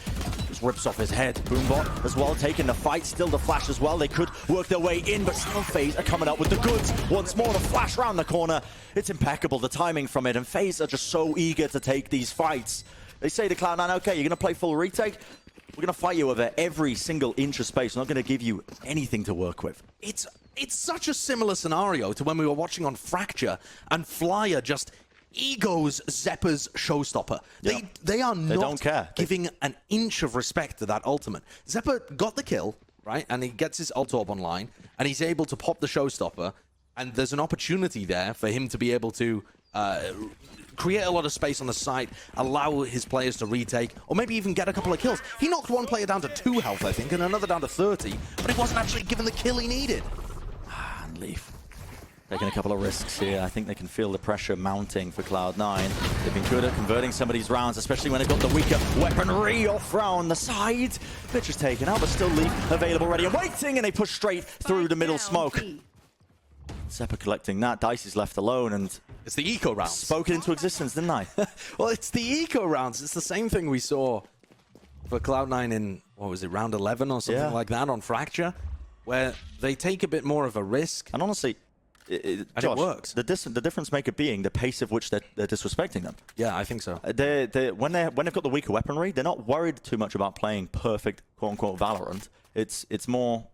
just rips off his head. Boombot as well, taking the fight. Still the flash as well. They could work their way in, but still FaZe are coming up with the goods. Once more, the flash round the corner. It's impeccable, the timing from it, and FaZe are just so eager to take these fights. They say to Cloud9, okay, you're going to play full retake? We're going to fight you over every single inch of space. We're not going to give you anything to work with. It's such a similar scenario to when we were watching on Fracture, and Flyer just egos Zeppa's showstopper. They are not don't care. giving an inch of respect to that ultimate. Zeppa got the kill, right? And he gets his ult orb online, and he's able to pop the showstopper, and there's an opportunity there for him to be able to create a lot of space on the site, allow his players to retake, or maybe even get a couple of kills. He knocked one player down to 2 health, I think, and another down to 30, but he wasn't actually given the kill he needed. And Leaf taking a couple of risks here. I think they can feel the pressure mounting for Cloud9. They've been good at converting some of these rounds, especially when they've got the weaker weaponry off round the side. Pitch is taken out, but still Leaf available, ready and waiting, and they push straight through the middle smoke. Zeppa collecting that. Dicey's left alone, and it's the eco rounds. Spoke it into existence, didn't I? Well, it's the eco rounds. It's the same thing we saw for Cloud9 in, what was it, round 11 or something like that on Fracture, where they take a bit more of a risk. And honestly, Josh, it works. The difference maker being the pace of which they're disrespecting them. Yeah, I think so. When they've got the weaker weaponry, they're not worried too much about playing perfect quote-unquote Valorant. It's more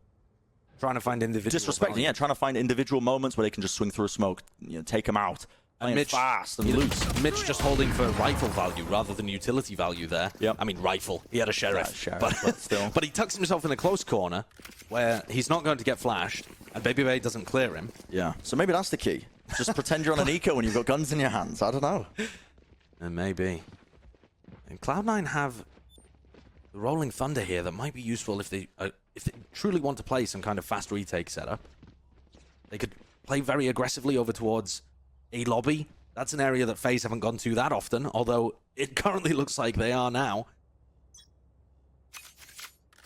trying to find individual disrespecting, trying to find individual moments where they can just swing through a smoke, take them out. And Mitch, fast and loose. Mitch just holding for rifle value rather than utility value there. I mean, rifle. He had a sheriff. But still. But he tucks himself in a close corner where he's not going to get flashed, and Baby Bay doesn't clear him. Yeah. So maybe that's the key. Just pretend you're on an eco when you've got guns in your hands. I don't know. And maybe. And Cloud9 have the Rolling Thunder here that might be useful if they truly want to play some kind of fast retake setup. They could play very aggressively over towards A lobby. That's an area that FaZe haven't gone to that often, although it currently looks like they are now.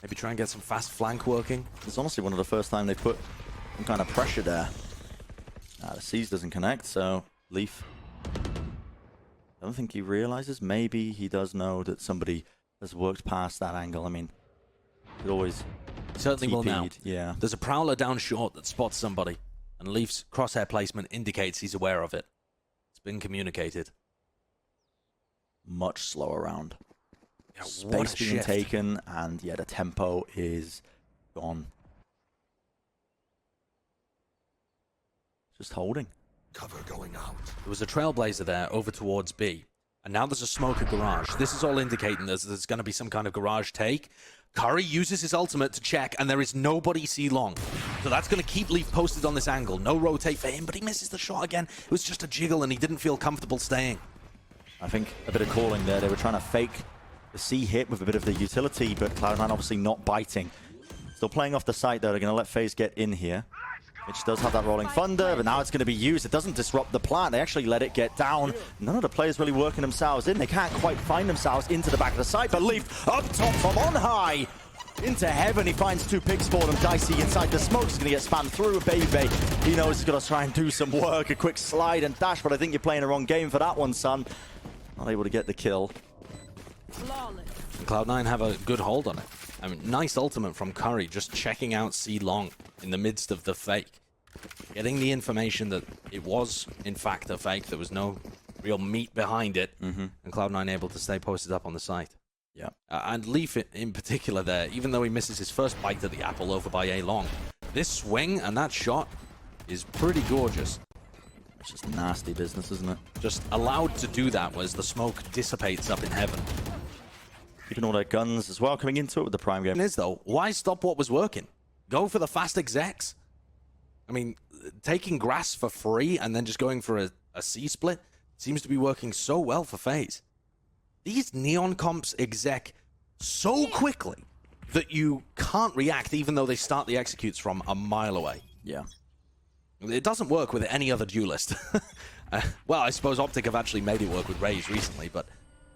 Maybe try and get some fast flank working. It's honestly one of the first time they put some kind of pressure there. The Siege doesn't connect, so Leaf, I don't think he realizes. Maybe he does know that somebody has worked past that angle. I mean, it always certainly will now. Yeah. There's a Prowler down short that spots somebody, and Leaf's crosshair placement indicates he's aware of it. It's been communicated. Much slower round. Yeah, space being taken, and the tempo is gone. Just holding. Cover going out. There was a Trailblazer there over towards B, and now there's a smoke at garage. This is all indicating there's going to be some kind of garage take. Curry uses his ultimate to check, and there is nobody C-long. So that's going to keep Leaf posted on this angle. No rotate for him, but he misses the shot again. It was just a jiggle, and he didn't feel comfortable staying. I think a bit of calling there. They were trying to fake the C hit with a bit of the utility, but Cloud9 obviously not biting. Still playing off the site, though. They're going to let FaZe get in here. Which does have that Rolling Thunder, but now it's going to be used. It doesn't disrupt the plant. They actually let it get down. None of the players really working themselves in. They can't quite find themselves into the back of the site, but Leaf up top from on high. Into heaven, he finds 2 picks for them. Dicey inside the smoke. He's going to get spammed through. Baby, he knows he's got to try and do some work. A quick slide and dash, but I think you're playing the wrong game for that one, son. Not able to get the kill. And Cloud9 have a good hold on it. I mean, nice ultimate from Curry, just checking out C long in the midst of the fake. Getting the information that it was, in fact, a fake. There was no real meat behind it. And Cloud9 able to stay posted up on the site. Yeah. And Leaf in particular there, even though he misses his first bite of the apple over by A long, this swing and that shot is pretty gorgeous. It's just nasty business, isn't it? Just allowed to do that as the smoke dissipates up in heaven. Keeping all their guns as well coming into it with the prime game. Is though, why stop what was working? Go for the fast execs. I mean, taking grass for free and then just going for a C split seems to be working so well for FaZe. These Neon comps exec so quickly that you can't react even though they start the executes from a mile away. Yeah. It doesn't work with any other duelist. Well, I suppose Optic have actually made it work with Raze recently, but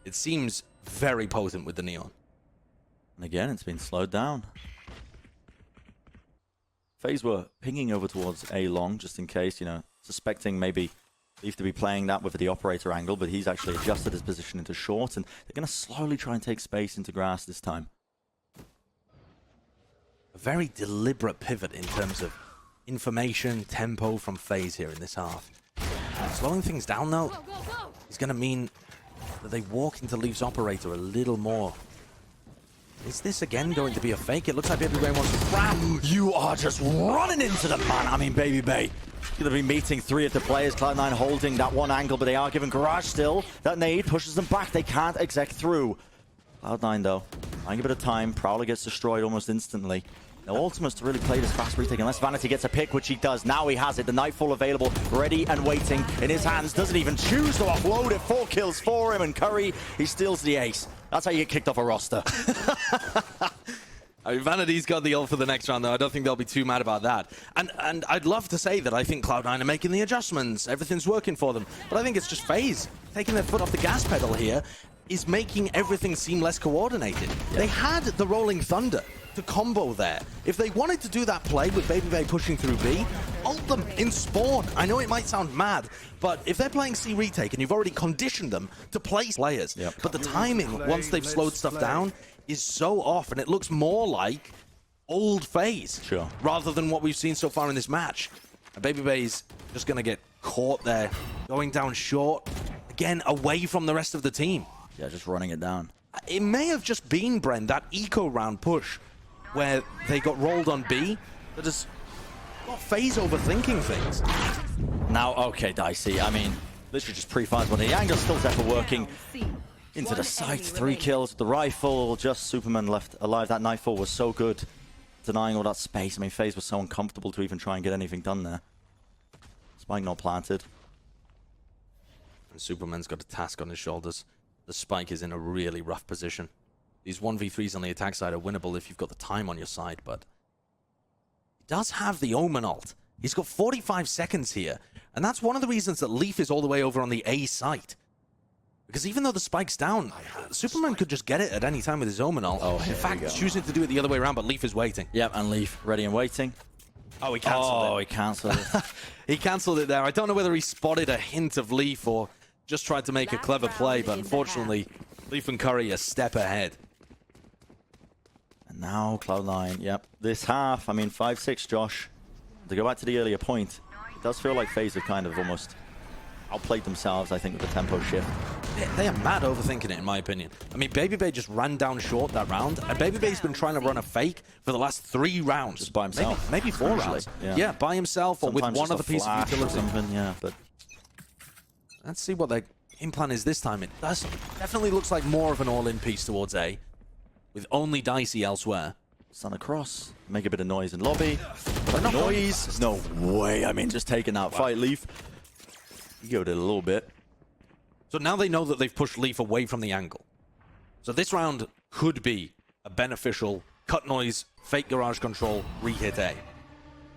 it seems very potent with the Neon. And again, it's been slowed down. FaZe were pinging over towards A long, just in case, you know, suspecting maybe Leaf to be playing that with the operator angle, but he's actually adjusted his position into short, and they're going to slowly try and take space into grass this time. A very deliberate pivot in terms of information, tempo from FaZe here in this half. Slowing things down, though, is going to mean that they walk into Leaf's operator a little more. Is this again going to be a fake? It looks like everybody wants to ram. You are just running into the man. I mean, Baby Bay. Going to be meeting three of the players. Cloud9 holding that one angle, but they are giving Garage still. That nade pushes them back. They can't exec through. Cloud9, though, buying a bit of time. Prowler gets destroyed almost instantly. No ultimates to really play this fast retake unless Vanity gets a pick, which he does. Now he has it. The Nightfall available, ready and waiting in his hands. Doesn't even choose to offload it. 4 kills for him, and Curry, he steals the ace. That's how you get kicked off a roster. I mean, Vanity's got the ult for the next round, though. I don't think they'll be too mad about that. And I'd love to say that I think Cloud9 are making the adjustments. Everything's working for them. But I think it's just FaZe taking their foot off the gas pedal here is making everything seem less coordinated. Yeah. They had the Rolling Thunder to combo there. If they wanted to do that play with Baby Bay pushing through B, ult them in spawn. I know it might sound mad, but if they're playing C retake and you've already conditioned them to play players, but the timing, once they've slowed stuff down, is so off, and it looks more like old FaZe rather than what we've seen so far in this match. And Baby Bay's just going to get caught there, going down short, again, away from the rest of the team. Yeah, just running it down. It may have just been, Bren, that eco round push where they got rolled on B that has got FaZe overthinking things. Now, okay, Dicey, I mean, literally just pre-fires, but the angle's still definitely working. Into the site, 3 kills with the rifle, just Superman left alive. That Nightfall was so good, denying all that space. I mean, FaZe was so uncomfortable to even try and get anything done there. Spike not planted. And Superman's got a task on his shoulders. The Spike is in a really rough position. These 1v3s on the attack side are winnable if you've got the time on your side, but he does have the Omen ult. He's got 45 seconds here, and that's one of the reasons that Leaf is all the way over on the A site. Because even though the spike's down, Superman could just get it at any time with his Omen ult. In fact, he's choosing to do it the other way around, but Leaf is waiting. Yep, and Leaf ready and waiting. Oh, he cancelled it. Oh, he cancelled it. He cancelled it there. I don't know whether he spotted a hint of Leaf or just tried to make a clever play, but unfortunately, Leaf and Curry a step ahead. And now Cloud9, yep. This half, I mean, 5-6, Josh. To go back to the earlier point, it does feel like FaZe have kind of almost outplayed themselves, I think, with the tempo shift. They are mad overthinking it, in my opinion. I mean, Baby Bay just ran down short that round, and Baby Bay's been trying to run a fake for the last 3 rounds. Just by himself. Maybe 4 rounds. Yeah, by himself or sometimes with one other piece of utility. Something, yeah, but let's see what their game plan is this time. It does definitely looks like more of an all-in piece towards A, with only Dicey elsewhere. Sun across, make a bit of noise in lobby. But noise? No way. I mean, just taking out fight Leaf. You go to it a little bit. So now they know that they've pushed Leaf away from the angle. So this round could be a beneficial cut noise, fake garage control, re-hit A.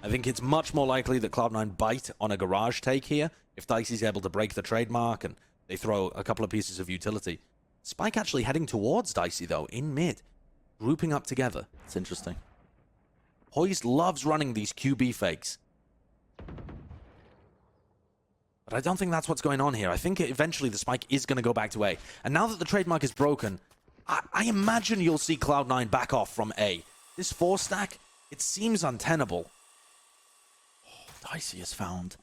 I think it's much more likely that Cloud9 bite on a garage take here if Dicey's able to break the trademark and they throw a couple of pieces of utility. Spike actually heading towards Dicey, though, in mid, grouping up together. It's interesting. Hoist loves running these QB fakes. But I don't think that's what's going on here. I think eventually the spike is going to go back to A. And now that the trademark is broken, I imagine you'll see Cloud9 back off from A. This 4-stack, it seems untenable. Oh, Dicey has found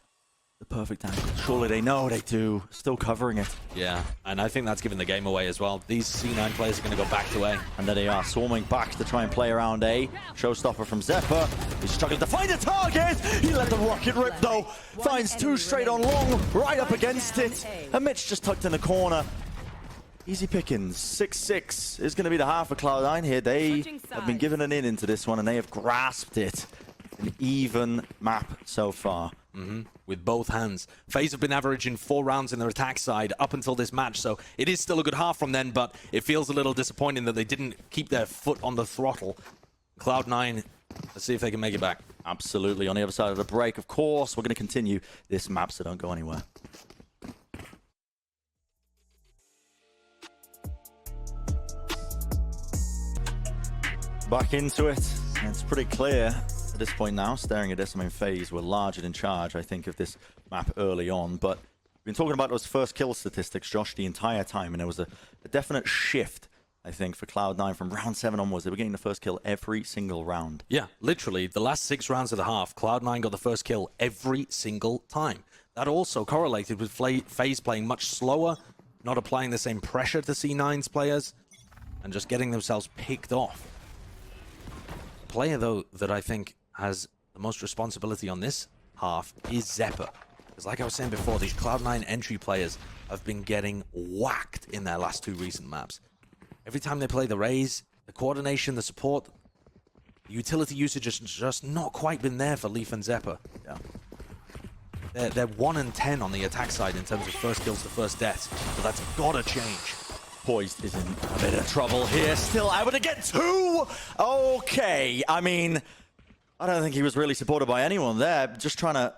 the perfect angle. Surely they know they do. Still covering it. Yeah, and I think that's giving the game away as well. These C9 players are going to go back to A. And there they are, swarming back to try and play around A. Showstopper from Zephyr. He's struggling to find a target. He let the rocket rip, though. Finds 2 straight on long, right up against it. And Mitch just tucked in the corner. Easy pickings. 6-6 is going to be the half for Cloud9 here. They have been given an in into this one, and they have grasped it. An even map so far. With both hands. FaZe have been averaging 4 rounds in their attack side up until this match, so it is still a good half from them, but it feels a little disappointing that they didn't keep their foot on the throttle. Cloud9, let's see if they can make it back. Absolutely. On the other side of the break, of course, we're going to continue this map, so don't go anywhere. Back into it. It's pretty clear at this point now, staring at this. I mean, FaZe were largely in charge, I think, of this map early on, but we've been talking about those first kill statistics, Josh, the entire time, and there was a definite shift, I think, for Cloud9 from round 7 onwards. They were getting the first kill every single round. Yeah, literally, the last 6 rounds of the half, Cloud9 got the first kill every single time. That also correlated with FaZe playing much slower, not applying the same pressure to C9's players, and just getting themselves picked off. The player, though, that I think has the most responsibility on this half is Zephyr. Because like I was saying before, these Cloud9 entry players have been getting whacked in their last 2 recent maps. Every time they play the Raze, the coordination, the support, the utility usage has just not quite been there for Leaf and Zephyr. Yeah. They're 1 and 10 on the attack side in terms of first kills to first deaths, but that's gotta change. Poised is in a bit of trouble here. Still able to get 2! Okay, I mean, I don't think he was really supported by anyone there. Just trying to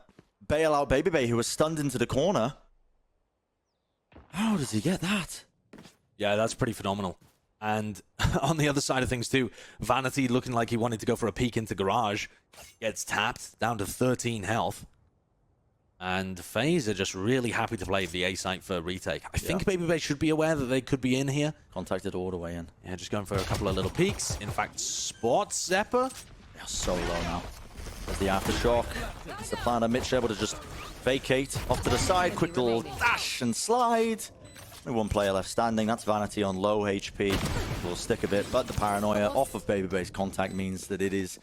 bail out Babybay, who was stunned into the corner. How does he get that? Yeah, that's pretty phenomenal. And on the other side of things too, Vanity looking like he wanted to go for a peek into Garage, gets tapped down to 13 health. And FaZe are just really happy to play the A site for retake. I think Babybay should be aware that they could be in here. Contacted all the way in. Yeah, just going for a couple of little peeks. In fact, spots Zephyr. They're so low now. There's the aftershock. It's the plan of Mitch able to just vacate off to the side. Quick little dash and slide. Only 1 player left standing. That's Vanity on low HP. Will stick a bit, but the paranoia off of Babybay's contact means that it is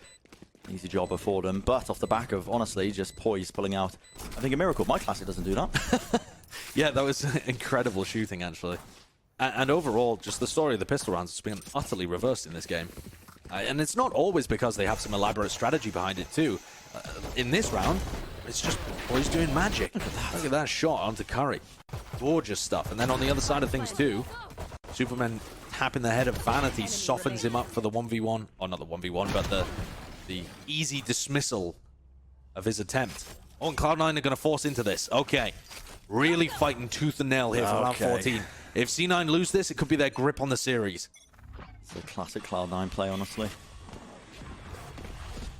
an easy jobber for them. But off the back of, honestly, just Poise pulling out, I think, a miracle. My classic doesn't do that. Yeah, that was incredible shooting, actually. And overall, just the story of the pistol rounds has been utterly reversed in this game. And it's not always because they have some elaborate strategy behind it, too. In this round, it's just Poise doing magic. Look at that shot onto Curry. Gorgeous stuff. And then on the other side of things, too, Superman tapping the head of Vanity softens him up for the 1v1. Or not the 1v1, but the easy dismissal of his attempt. Oh, and Cloud9 are going to force into this. Okay. Really fighting tooth and nail here for round 14. If C9 lose this, it could be their grip on the series. It's a classic Cloud9 play, honestly.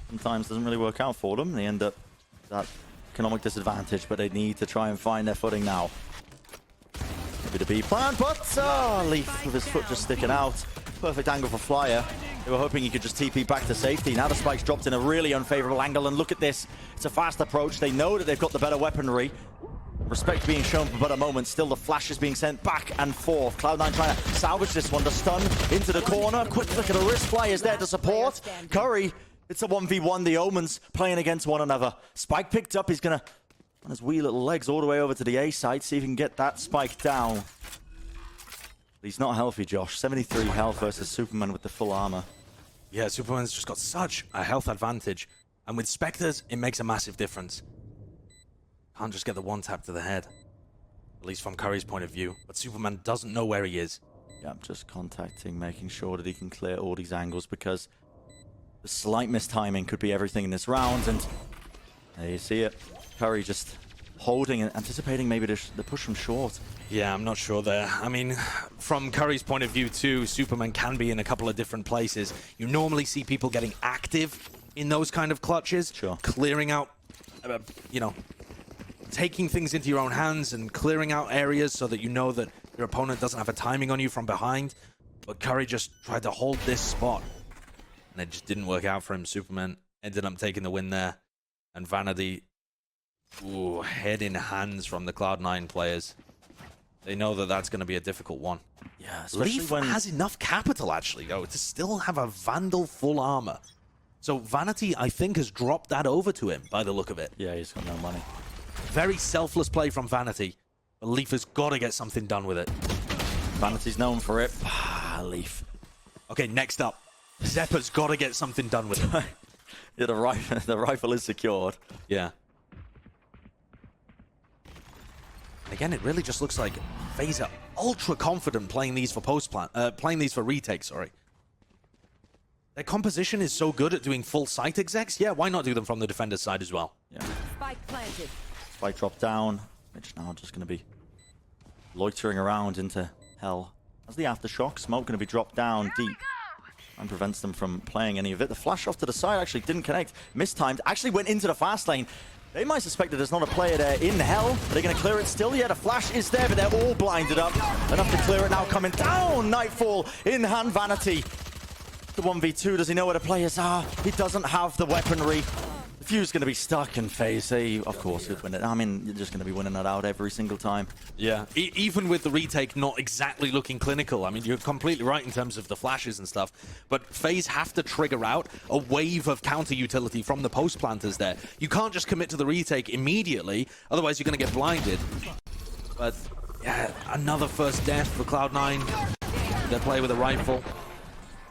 Sometimes doesn't really work out for them. They end up that economic disadvantage, but they need to try and find their footing now. Maybe the B plan, but Leaf with his foot just sticking out. Perfect angle for Flyer. They were hoping he could just TP back to safety. Now the spike's dropped in a really unfavorable angle, and look at this. It's a fast approach. They know that they've got the better weaponry. Respect being shown for better moments. Still the flash is being sent back and forth. Cloud9 trying to salvage this one. The stun into the corner. Quick flick of the wrist. Fly is there to support. Curry, it's a 1v1. The Omens playing against one another. Spike picked up. He's going to on his wee little legs all the way over to the A side. See if he can get that spike down. He's not healthy, Josh. 73 health versus Superman with the full armor. Yeah, Superman's just got such a health advantage. And with Spectres, it makes a massive difference. Can't just get the one tap to the head. At least from Curry's point of view. But Superman doesn't know where he is. Yeah, just contacting, making sure that he can clear all these angles, because the slight mistiming could be everything in this round. And there you see it. Curry just holding and anticipating maybe the push from short. Yeah, I'm not sure there. I mean, from Curry's point of view too, Superman can be in a couple of different places. You normally see people getting active in those kind of clutches. Sure. Clearing out, you know, taking things into your own hands and clearing out areas so that you know that your opponent doesn't have a timing on you from behind. But Curry just tried to hold this spot, and it just didn't work out for him. Superman ended up taking the win there, and Vanity, ooh, head in hands from the Cloud9 players. They know that that's going to be a difficult one. Yeah, especially Leaf when... has enough capital, actually, though, to still have a Vandal full armor. So Vanity, I think, has dropped that over to him by the look of it. Yeah, he's got no money. Very selfless play from Vanity. But Leaf has got to get something done with it. Vanity's known for it. Leaf. Okay, next up. Zeppa's got to get something done with it. Yeah, the rifle is secured. Yeah. Again, it really just looks like FaZe are ultra confident playing these for playing these for retake, sorry. Their composition is so good at doing full site execs. Yeah, why not do them from the defender's side as well? Yeah. Spike planted. Spike dropped down. Mitch now just going to be loitering around into hell. As the aftershock, smoke going to be dropped down deep and prevents them from playing any of it. The flash off to the side actually didn't connect. Mistimed. Actually went into the fast lane. They might suspect that there's not a player there in hell. Are they going to clear it still? Yeah, the flash is there, but they're all blinded up. Enough to clear it now. Coming down. Nightfall in hand. Vanity. The 1v2. Does he know where the players are? He doesn't have the weaponry. The Fuse going to be stuck in FaZe. They, of course, could win it. I mean, you're just going to be winning that out every single time. Yeah, even with the retake not exactly looking clinical. I mean, you're completely right in terms of the flashes and stuff. But FaZe have to trigger out a wave of counter utility from the post planters there. You can't just commit to the retake immediately, otherwise you're going to get blinded. But yeah, another first death for Cloud9. They play with a rifle.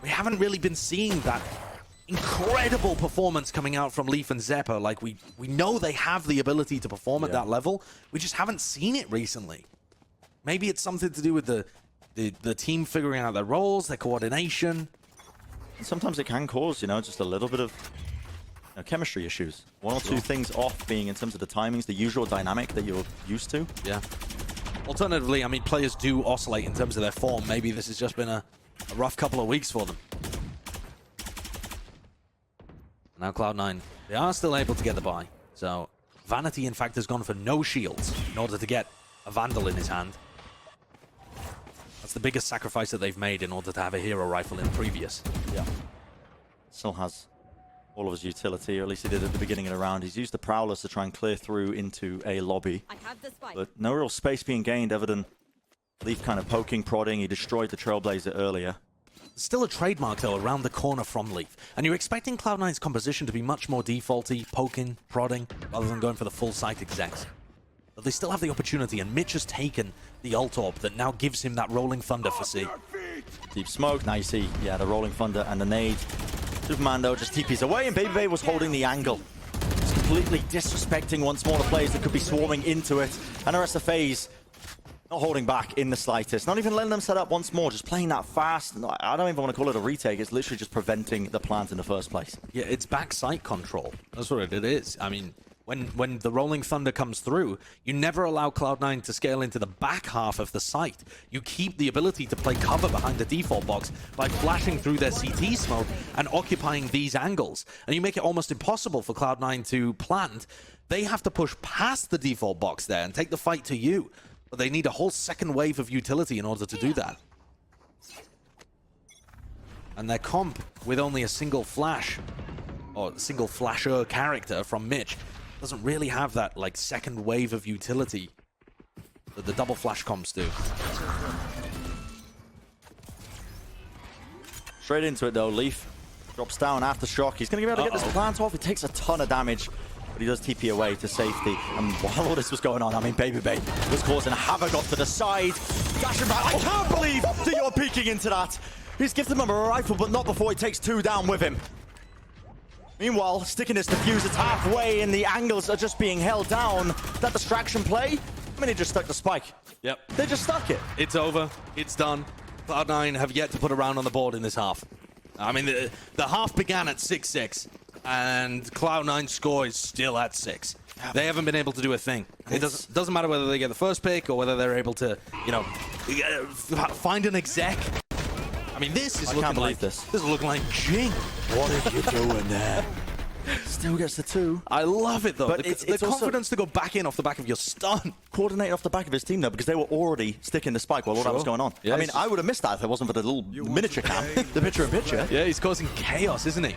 We haven't really been seeing that incredible performance coming out from Leaf and Zeppa. Like, we know they have the ability to perform at that level. We just haven't seen it recently. Maybe it's something to do with the team figuring out their roles, their coordination. Sometimes it can cause, you know, just a little bit of chemistry issues. One or two things off being in terms of the timings, the usual dynamic that you're used to. Yeah. Alternatively, I mean, players do oscillate in terms of their form. Maybe this has just been a rough couple of weeks for them. Now Cloud9, they are still able to get the buy. So Vanity, in fact, has gone for no shields in order to get a Vandal in his hand. That's the biggest sacrifice that they've made in order to have a hero rifle in previous. Yeah. Still has all of his utility, or at least he did at the beginning of the round. He's used the Prowlers to try and clear through into a lobby. I have the spike. But no real space being gained, other than Leaf kind of poking, prodding. He destroyed the Trailblazer earlier. Still a trademark, though, around the corner from Leaf. And you're expecting Cloud9's composition to be much more defaulty, poking, prodding, rather than going for the full site execs. But they still have the opportunity, and Mitch has taken the ult orb that now gives him that Rolling Thunder for C. Deep smoke. Now you see, yeah, the Rolling Thunder and the nade. Superman, though, just TPs away, and Baby Bay was holding the angle. Just completely disrespecting once more the players that could be swarming into it. And the rest of FaZe not holding back in the slightest. Not even letting them set up once more, just playing that fast. I don't even want to call it a retake. It's literally just preventing the plant in the first place. Yeah, it's back site control. That's what it is. I mean, when the Rolling Thunder comes through, you never allow Cloud9 to scale into the back half of the site. You keep the ability to play cover behind the default box by flashing through their CT smoke and occupying these angles. And you make it almost impossible for Cloud9 to plant. They have to push past the default box there and take the fight to you. But they need a whole second wave of utility in order to do that. And their comp with only a single flash, or single flasher character from Mitch, doesn't really have that like second wave of utility that the double flash comps do. Straight into it though, Leaf drops down aftershock. He's going to be able to get this plant off. It takes a ton of damage, but he does TP away to safety. And while all this was going on, I mean, Baby Bay was causing havoc off to the side. Dashing back. I can't believe that you're peeking into that. He's gifted him a rifle, but not before he takes two down with him. Meanwhile, sticking his diffuser halfway, and the angles are just being held down. That distraction play, I mean, he just stuck the spike. Yep. They just stuck it. It's over. It's done. Cloud9 have yet to put a round on the board in this half. I mean, the half began at 6-6, and Cloud9's score is still at 6. They haven't been able to do a thing. It doesn't matter whether they get the first pick or whether they're able to, you know, find an exec. I mean, this is looking like this is looking like Jing. What are you doing there? Still gets the 2. I love it though. But The it's also confidence to go back in off the back of your stun. coordinated off the back of his team though, because they were already sticking the spike while all that was going on. Yeah, I mean, it's I would have missed that if it wasn't for the little miniature cam, the picture-in-picture. Yeah, he's causing chaos, isn't he?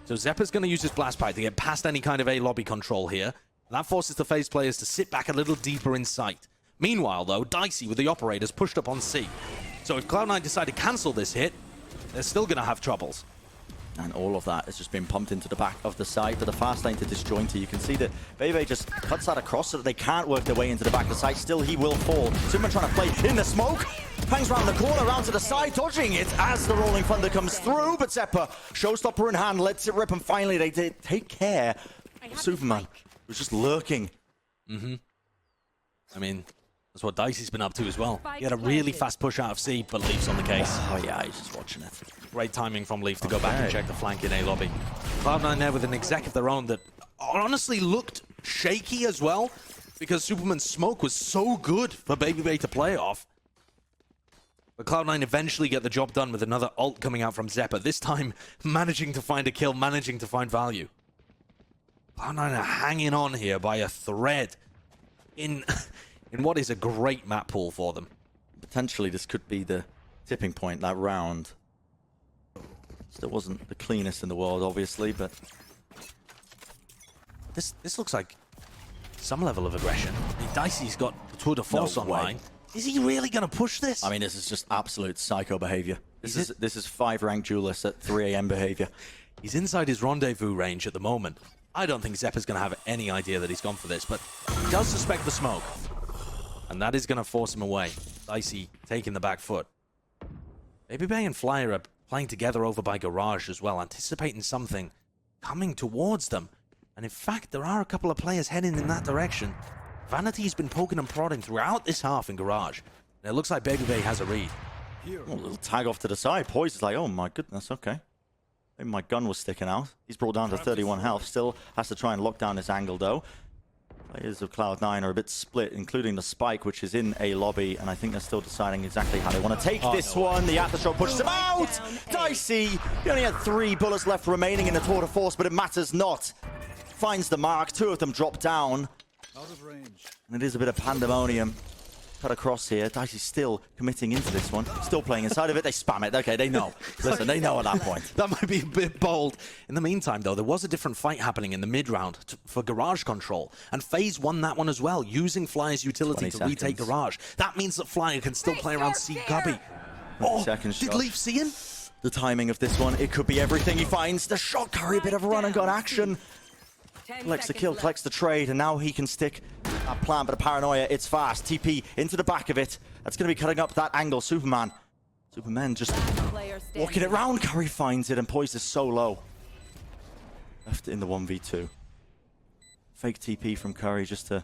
So Zeppa's going to use his blast pipe to get past any kind of A lobby control here. That forces the FaZe players to sit back a little deeper in sight. Meanwhile, though, Dicey with the operators pushed up on C. So if Cloud9 decide to cancel this hit, they're still going to have troubles. And all of that has just been pumped into the back of the site, but the fast lane to disjointer. You can see that Bebe just cuts that across so that they can't work their way into the back of the site. Still, he will fall. Superman trying to play in the smoke. Hangs around the corner, around to the side, dodging it as the Rolling Thunder comes through. But Zeppa, showstopper in hand, lets it rip, and finally they did take care of Superman, who's just lurking. I mean, that's what Dicey's been up to as well. He had a really fast push out of C, but Leaf's on the case. Oh yeah, he's just watching it. Great timing from Leaf to go back and check the flank in A lobby. Cloud9 there with an exec of their own that honestly looked shaky as well, because Superman's smoke was so good for Baby Bay to play off. But Cloud9 eventually get the job done with another ult coming out from Zeppa, this time managing to find a kill, managing to find value. Cloud9 are hanging on here by a thread in what is a great map pool for them. Potentially this could be the tipping point, that round. Still wasn't the cleanest in the world, obviously, but This looks like some level of aggression. I mean, Dicey's got the tour de force No way. online. Is he really going to push this? I mean, this is just absolute psycho behavior. This is 5-rank duelist at 3 AM behavior. He's inside his rendezvous range at the moment. I don't think Zeppa's going to have any idea that he's gone for this, but he does suspect the smoke. And that is going to force him away. Dicey taking the back foot. Baby Bay and Flyer are playing together over by Garage as well, anticipating something coming towards them. And in fact, there are a couple of players heading in that direction. Vanity's been poking and prodding throughout this half in Garage. And it looks like Baby Bay has a read. Oh, a little tag off to the side. Poise is like, oh my goodness, okay. Maybe my gun was sticking out. He's brought down to 31 health. Still has to try and lock down this angle though. Players of Cloud9 are a bit split, including the Spike, which is in a lobby, and I think they're still deciding exactly how they want to take this one. The aftershock pushes him out! Dicey! He only had 3 bullets left remaining in the tour de force, but it matters not. Finds the mark. 2 of them drop down. Out of range. And it is a bit of pandemonium. Cut across here. Dicey's still committing into this one. Still playing inside of it. They spam it. Okay, they know. Listen, they know at that point. That might be a bit bold. In the meantime, though, there was a different fight happening in the mid-round for Garage control. And FaZe won that one as well, using Flyer's utility to retake Garage. That means that Flyer can still play around C Gubby. Oh, did Leaf see him? The timing of this one, it could be everything. He finds the shot. Curry, a bit of a run and gun action. Collects the kill, collects the trade, and now he can stick that plan, but a paranoia, it's fast. TP into the back of it. That's going to be cutting up that angle. Superman just walking it round. Curry finds it, and Poise is so low. Left in the 1v2. Fake TP from Curry just to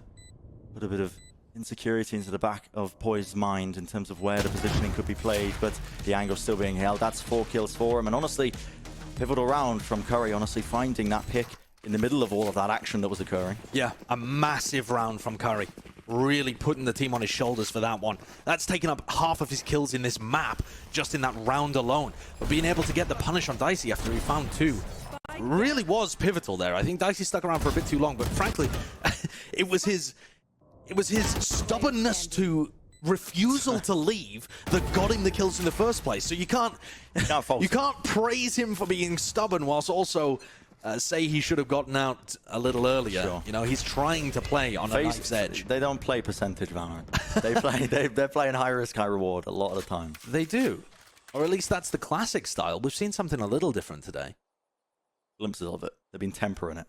put a bit of insecurity into the back of Poise's mind in terms of where the positioning could be played, but the angle still being held. That's 4 kills for him, and honestly, pivotal round from Curry, honestly finding that pick in the middle of all of that action that was occurring. Yeah, a massive round from Curry. Really putting the team on his shoulders for that one. That's taken up half of his kills in this map, just in that round alone. But being able to get the punish on Dicey after he found 2 really was pivotal there. I think Dicey stuck around for a bit too long, but frankly, it was his stubbornness to refusal to leave that got him the kills in the first place. So you can't praise him for being stubborn whilst also say he should have gotten out a little earlier. Sure. You know, he's trying to play on a knife's edge. They don't play percentage Valorant. They're playing high risk, high reward a lot of the time. They do. Or at least that's the classic style. We've seen something a little different today. Glimpses of it. They've been tempering it.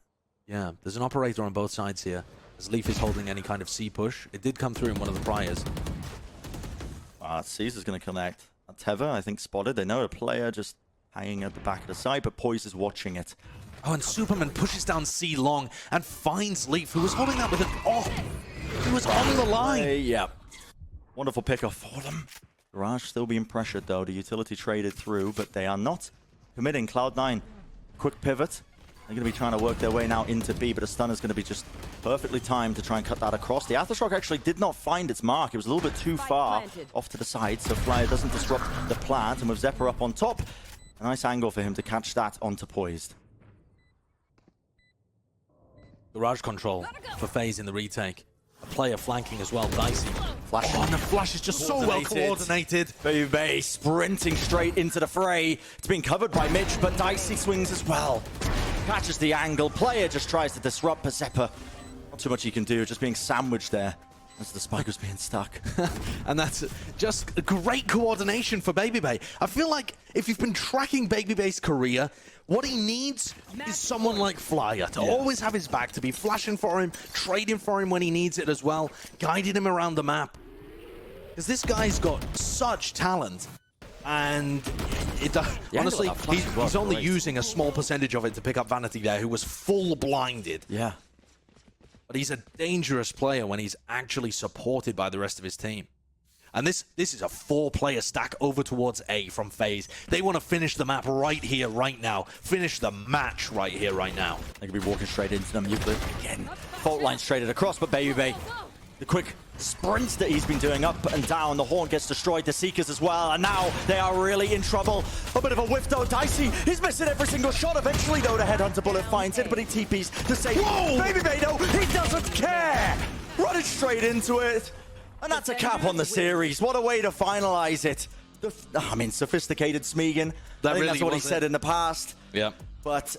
Yeah, there's an operator on both sides here. As Leaf is holding any kind of C push. It did come through in one of the priors. Caesar's going to connect. Teva, I think, spotted. They know a player just hanging at the back of the side, but Poise is watching it. Oh, and Superman pushes down C long and finds Leaf, who was holding that with an off. He was on the line. Yeah. Wonderful pickoff for them. Garage still being pressured, though. The utility traded through, but they are not committing. Cloud9, quick pivot. They're going to be trying to work their way now into B, but a stun is going to be just perfectly timed to try and cut that across. The Aftershock actually did not find its mark. It was a little bit too far off to the side, so Flyer doesn't disrupt the plant. And with Zeppa up on top, a nice angle for him to catch that onto Poised. Garage control for FaZe in the retake. A player flanking as well, Dicey. Flash. Oh, and the flash is just so well coordinated. Baby sprinting straight into the fray. It's being covered by Mitch, but Dicey swings as well. Catches the angle. Player just tries to disrupt Pazeppa. Not too much he can do, just being sandwiched there as the spike was being stuck. And that's just great coordination for BabyBay. I feel like if you've been tracking BabyBay's career, what he needs is someone like Flyer to always have his back, to be flashing for him, trading for him when he needs it as well, guiding him around the map. Because this guy's got such talent. And honestly, he's only using a small percentage of it to pick up Vanity there, who was full blinded. Yeah. But he's a dangerous player when he's actually supported by the rest of his team. And this is a 4-player stack over towards A from FaZe. They want to finish the map right here, right now. Finish the match right here, right now. They could be walking straight into them. Euclid again. Fault line straighted across, but BabyBay, the quick sprints that he's been doing up and down. The Horn gets destroyed, the Seekers as well, and now they are really in trouble. A bit of a whiff though, Dicey, he's missing every single shot. Eventually though, the Headhunter bullet finds it, but he TPs to save. Whoa! BabyBay though, he doesn't care! Running straight into it. And that's a cap on the series. What a way to finalize it. I mean, sophisticated Smeagol. I think that's what he said in the past. Yeah. But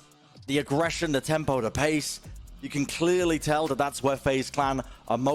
the aggression, the tempo, the pace, you can clearly tell that that's where FaZe Clan are most